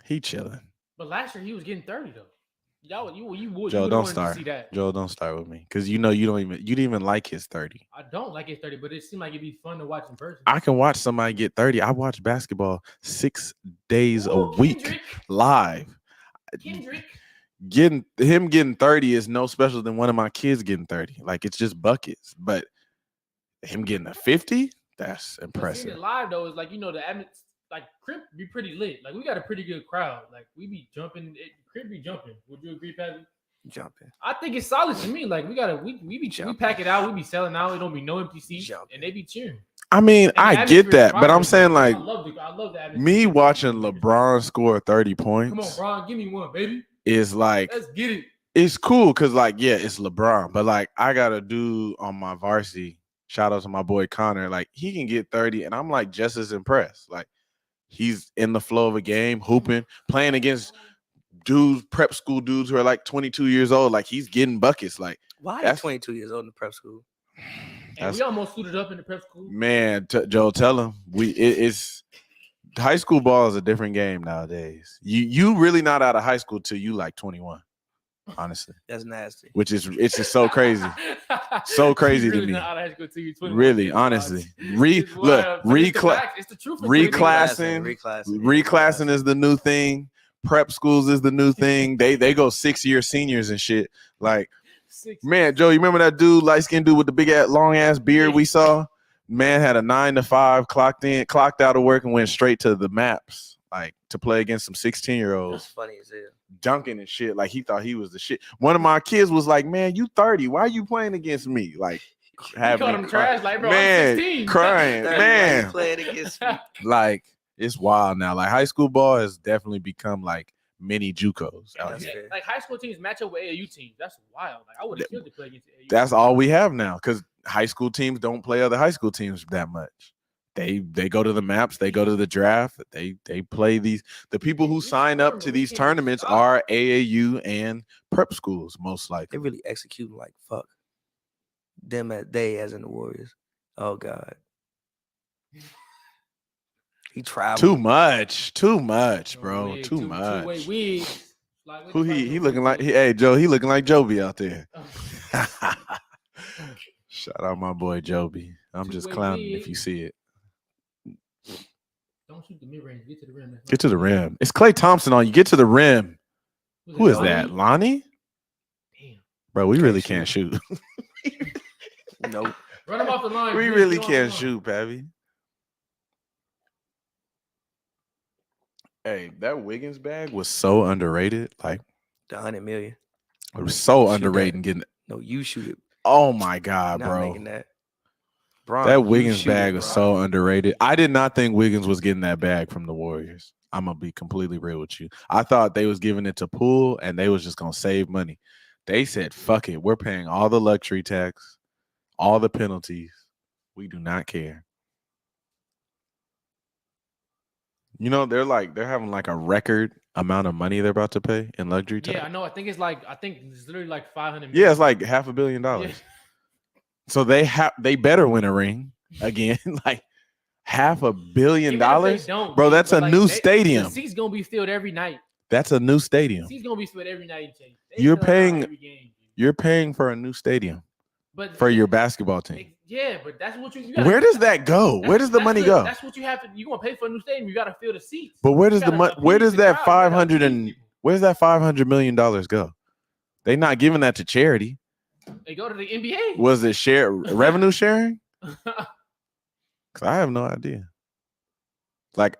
he chilling. But last year he was getting 30 though. You would. Joe, don't start. See that. Joe, don't start with me because you didn't even like his 30. I don't like his 30, but it seemed like it'd be fun to watch in person. I can watch somebody get 30. I watch basketball 6 days a week live. Kendrick. Getting 30 is no special than one of my kids getting 30. Like it's just buckets. But him getting a 50, that's impressive. Seeing it live though is like the like Crip be pretty lit. Like we got a pretty good crowd. Like we be jumping. Crip be jumping. Would you agree, Patty? Jumping. I think it's solid to me. Like we pack it out. We be selling out. It don't be no empty seats, and they be cheering. I mean, I get that, but I'm saying like, I love the atmosphere. Me watching LeBron score 30 points. Come on, Bron, give me one, baby. Is like, let's get it. It's cool because like, yeah, it's LeBron, but like, I got a dude on my varsity. Shout out to my boy Connor. Like, he can get 30, and I'm like just as impressed. Like, he's in the flow of a game, hooping, playing against dudes, prep school dudes who are like 22 years old. Like, he's getting buckets. Like, why are you 22 years old in the prep school? And we almost suited up in the prep school. Man, Joe, tell him it's high school ball is a different game nowadays. You really not out of high school till you like 21. Honestly, that's nasty. It's just so crazy, so crazy really to me. Not out of high school till you 21. Really, honestly, reclassing is the new thing. Prep schools is the new thing. They go 6-year seniors and shit. Like. Man, Joe, you remember that dude, light-skinned dude with the big long ass beard we saw? Man had a 9 to 5, clocked out of work and went straight to the maps, like to play against some 16-year-olds. That's funny as hell. Dunking and shit, like he thought he was the shit. One of my kids was like, "Man, you 30? Why are you playing against me?" Like, having him trash, like, bro, man, I'm 16. crying, man, playing against me. Like, it's wild now. Like, high school ball has definitely become like mini JUCOs out here. Like high school teams match up with AAU teams. That's wild. Like I would have killed to play against AAU. That's all we have now because high school teams don't play other high school teams that much. They go to the maps, they go to the draft, they play these. The people who sign up to these tournaments are AAU and prep schools, most likely. They really executing like fuck. Them as in the Warriors. Oh God. He traveled too much, bro. Too much. Who he looking like? Hey Joe, he looking like Joby out there. Shout out my boy Joby. I'm just clowning if you see it. Don't shoot the mid range. Get to the rim. Get to the rim. It's Klay Thompson on you. Get to the rim. Who is that? Lonnie? Damn. Bro, we really can't shoot. Nope. Run him off the line. We really can't shoot, Pappy. Hey, that Wiggins bag was so underrated. Like the $100 million. It was so underrated getting. No, you shoot it. Oh my God, not bro! Making that. Bron, that Wiggins bag was so underrated. I did not think Wiggins was getting that bag from the Warriors. I'm gonna be completely real with you. I thought they was giving it to Poole and they was just gonna save money. They said, "Fuck it, we're paying all the luxury tax, all the penalties. We do not care." You know, they're having like a record amount of money they're about to pay in luxury tax. Yeah, I know. I think it's literally like $500 million. Yeah, it's like $500 million. Yeah. So they better win a ring again. Like $500 million. Bro, that's a new stadium. The seats gonna be filled every night. That's a new stadium. The seats gonna be filled every night. You're paying for a new stadium. But for your basketball team. Yeah, but that's what you where does that go? Where does the money go? That's what you have to. You gonna pay for a new stadium? You gotta fill the seats. But where does the money? Where does that where's that $500 million go? They not giving that to charity. They go to the NBA. Was it revenue sharing? Because I have no idea. Like,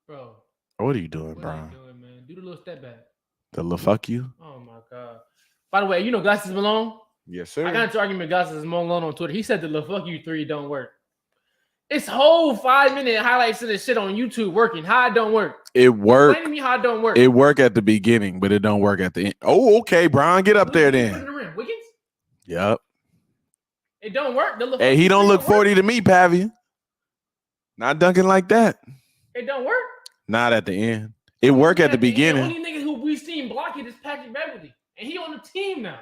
bro, what are you doing, bro? Bro? What are you doing, man? Do the little step back. The little fuck you. Oh my God. By the way, you know Glasses Malone. Yes, sir. I got into argument with Glasses Malone on Twitter. He said the little fuck you 3 don't work. It's whole 5-minute highlights of this shit on YouTube working. How it don't work? It worked. Explain to me how it don't work. It worked at the beginning, but it don't work at the end. Oh, okay, Brian, get up there then. Put in the rim. Wiggins? Yep. It don't work. Hey, he don't look 40 to me, Pavy. Not dunking like that. It don't work. Not at the end. It worked at the beginning. The only nigga who we've seen block it is Patrick Beverly, and he on the team now.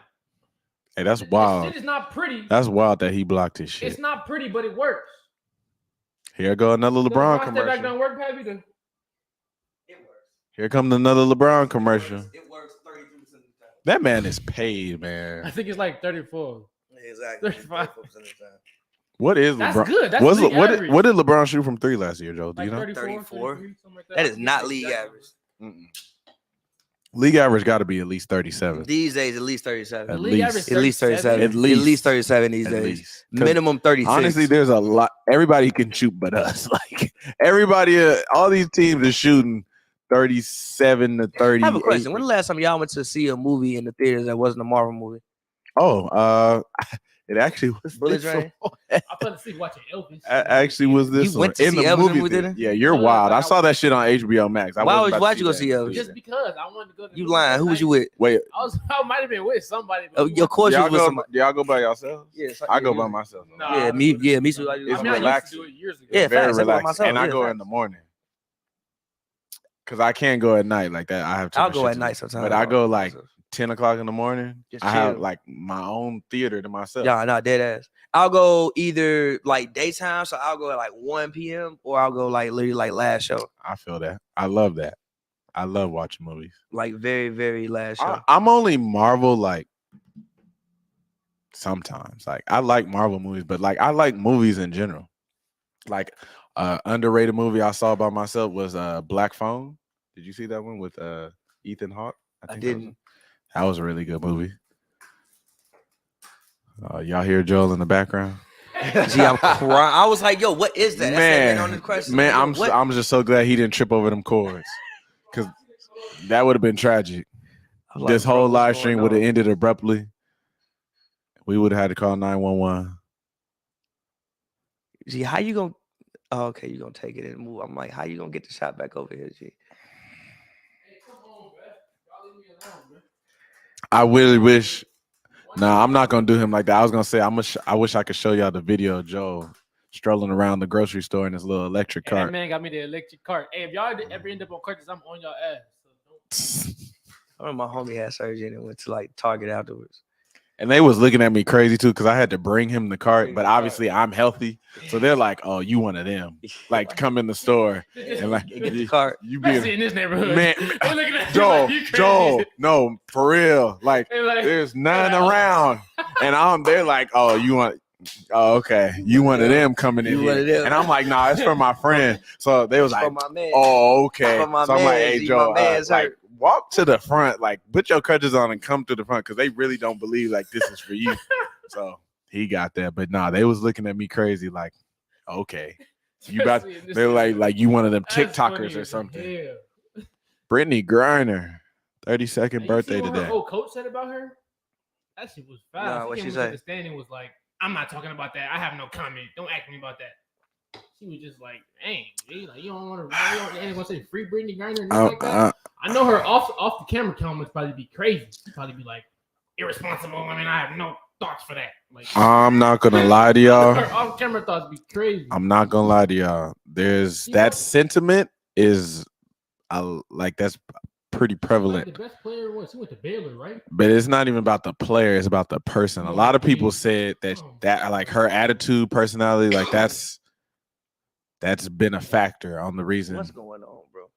Hey, that's wild. This shit is not pretty. That's wild that he blocked his shit. It's not pretty, but it works. Here go another LeBron commercial. Back don't work, Pappy. It works. Here comes another LeBron commercial. It works 33% of the time. That man is paid, man. I think it's like 34. Exactly. 35%. What is That's LeBron? good. That's what did LeBron shoot from 3 last year, Joe? Do like you know? 34. Like that is not league average. Mm-mm. League average got to be at least 37. These days, at least 37. At least 37. At least 37 these days. Minimum 36. Honestly, there's a lot. Everybody can shoot but us. Like everybody, all these teams are shooting 37 to 38. I have a question. When the last time y'all went to see a movie in the theaters that wasn't a Marvel movie? Oh, it actually was Bullet Train. I fell asleep watching Elvis. Actually, was this you went to see Elvis in the movie theater? Yeah, you're wild. I saw that shit on HBO Max. Why'd you go see Elvis? Just because I wanted to go. You lying? Who was you with? Wait, I might have been with somebody. Oh, of course you was with somebody. Y'all go by yourselves? Yes, I go by myself. Nah, me too. It's relaxing. I used to do it years ago. Yeah, very facts. relaxed. And I go in the morning. Because I can't go at night like that. I have to. I'll go at night sometimes. But I go like 10 o'clock in the morning. I have like my own theater to myself. Yeah, not dead ass. I'll go either like daytime, so I'll go at like 1 p.m. or I'll go like literally like last show. I feel that. I love that. I love watching movies. Like very, very last show. I'm only Marvel like sometimes. Like I like Marvel movies, but like I like movies in general. Like underrated movie I saw by myself was Black Phone. Did you see that one with Ethan Hawke? I didn't. That was a really good movie. Y'all hear Joel in the background? Gee, I'm crying. I was like, yo, what is that? Man, I'm just so glad he didn't trip over them cords. Because that would have been tragic. Like, this whole live stream would have ended abruptly. We would have had to call 911. Gee, how you gonna? Oh, okay, you gonna take it and move. I'm like, how you gonna get the shot back over here, G? Hey, come on, man. Y'all leave me alone, man. I really wish. Nah, I'm not gonna do him like that. I was gonna say I wish I could show y'all the video of Joe strolling around the grocery store in his little electric cart. That man got me the electric cart. Hey, if y'all ever end up on crutches, I'm on y'all ass. So I remember my homie had surgery and went to like Target afterwards. And they was looking at me crazy too because I had to bring him the cart, but obviously I'm healthy, so they're like, "Oh, you one of them?" Like, come in the store and like get the cart. You be in this neighborhood, man. Joel, no, for real. Like, there's none around, and they're like, "Oh, you want?" Oh, okay. You one of them coming in here. And I'm like, nah, it's for my friend. So they was like, oh, okay. So I'm like, hey, Joe, like, walk to the front, like, put your crutches on and come to the front because they really don't believe like this is for you. So he got that. But nah, they was looking at me crazy, like, okay. They're like you one of them TikTokers or something. Yeah. Brittany Griner, 32nd birthday today. Her old coach said about her? That shit was fast. Nah, what she said? The standing was like, I'm not talking about that. I have no comment. Don't ask me about that. She was just like, dang, like, you don't want to. Anyone say free Brittany Griner like that? I know her off the camera comments probably be crazy. She'd probably be like irresponsible. I mean, I have no thoughts for that. Like, I'm not gonna lie to y'all. Her off camera thoughts be crazy. I'm not gonna lie to y'all. There's that sentiment is, like that's pretty prevalent. Like the best player was he went to Baylor, right? But it's not even about the player; it's about the person. A lot of people said that like her attitude, personality, like that's been a factor on the reason. What's going on, bro?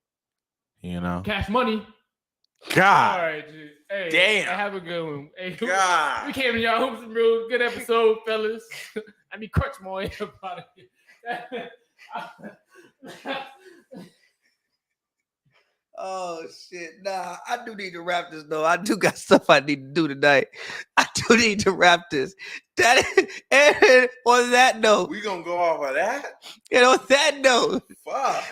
You know, Cash Money. God, all right, dude. Hey, damn. Have a good one. Hey, God, we came in y'all hoops and brews. Good episode, fellas. I mean, crutch more about it. Oh shit! Nah, I do need to wrap this though. I do got stuff I need to do tonight. I do need to wrap this. And on that note, we gonna go off of that. And on that note, fuck,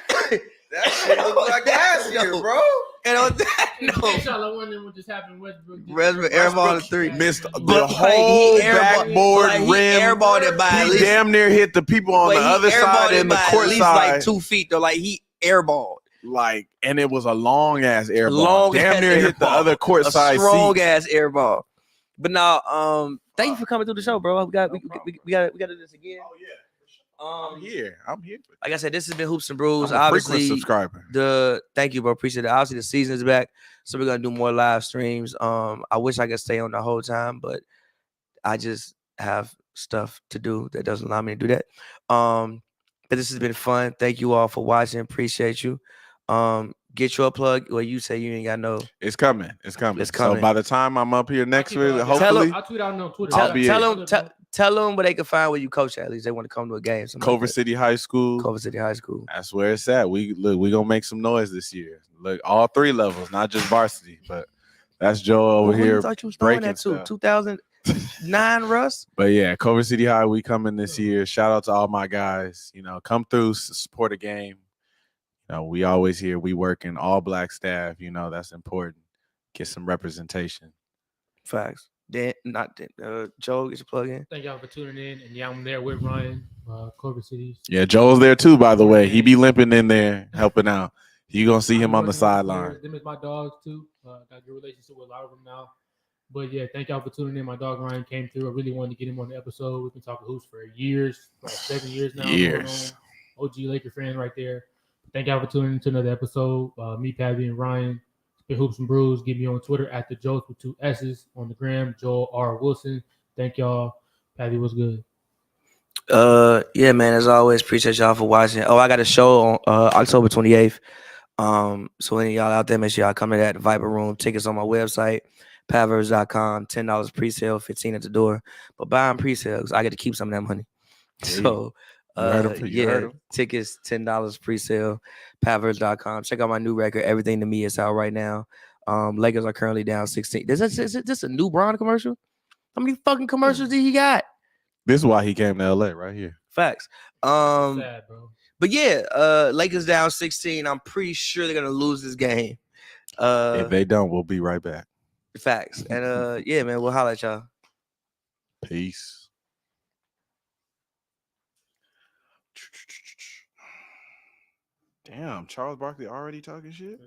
that shit looks like last year, bro. And on that note, I wonder what just happened. Westbrook airball to 3, missed the whole backboard rim. He airballed it by at least, damn near hit the people on the other side and the court side. Like 2 feet though. Like he airballed. Like, and it was a long ass air ball. Damn near hit the other court side. Strong ass air ball. But now, thank you for coming through the show, bro. We got to do this again. Oh yeah. I'm here. Like I said, this has been Hoops and Brews. I'm a frequent subscriber. Thank you, bro. Appreciate it. Obviously, the season is back, so we're gonna do more live streams. I wish I could stay on the whole time, but I just have stuff to do that doesn't allow me to do that. But this has been fun. Thank you all for watching. Appreciate you. Get your plug. Well, you say you ain't got no. It's coming. So by the time I'm up here next week, hopefully, I'll tweet out on Twitter. Tell them where they can find where you coach at least. They want to come to a game. Culver City High School. Culver City High School. That's where it's at. We gonna make some noise this year. Look, all 3 levels, not just varsity. But that's Joe over here. I thought you was breaking that too. 2009, Russ. But yeah, Culver City High, we coming this year. Shout out to all my guys. You know, come through, support a game. We always hear we work in all black staff. That's important. Get some representation. Facts. Joe, get your plug in. Thank y'all for tuning in. And yeah, I'm there with Ryan, Culver Cities. Yeah, Joel's there too, by the way. He be limping in there, helping out. You going to see him on the sideline. Them is my dogs too. Got a good relationship with a lot of them now. But yeah, thank y'all for tuning in. My dog Ryan came through. I really wanted to get him on the episode. We've been talking hoops for years, like 7 years now. Years. OG Laker fan right there. Thank y'all for tuning into another episode. Me, Patty, and Ryan. Spit Hoops and Brews. Get me on Twitter at the Joes with 2 S's. On the gram, Joel R. Wilson. Thank y'all. Patty, what's good? Yeah, man. As always, appreciate y'all for watching. Oh, I got a show on October 28th. So any of y'all out there, make sure y'all come to that Viper Room. Tickets on my website, Pavers.com. $10 pre-sale, $15 at the door. But buy them pre-sale because I get to keep some of that money. So tickets $10 pre-sale, Pavers.com. Check out my new record, Everything to Me. It's out right now. Lakers are currently down 16. Is this a new Bron commercial? How many fucking commercials did he got? This is why he came to LA right here. Facts. Sad, bro. But yeah, Lakers down 16. I'm pretty sure they're gonna lose this game. If they don't, we'll be right back. Facts. And yeah, man, we'll holler at y'all. Peace. Damn, Charles Barkley already talking shit?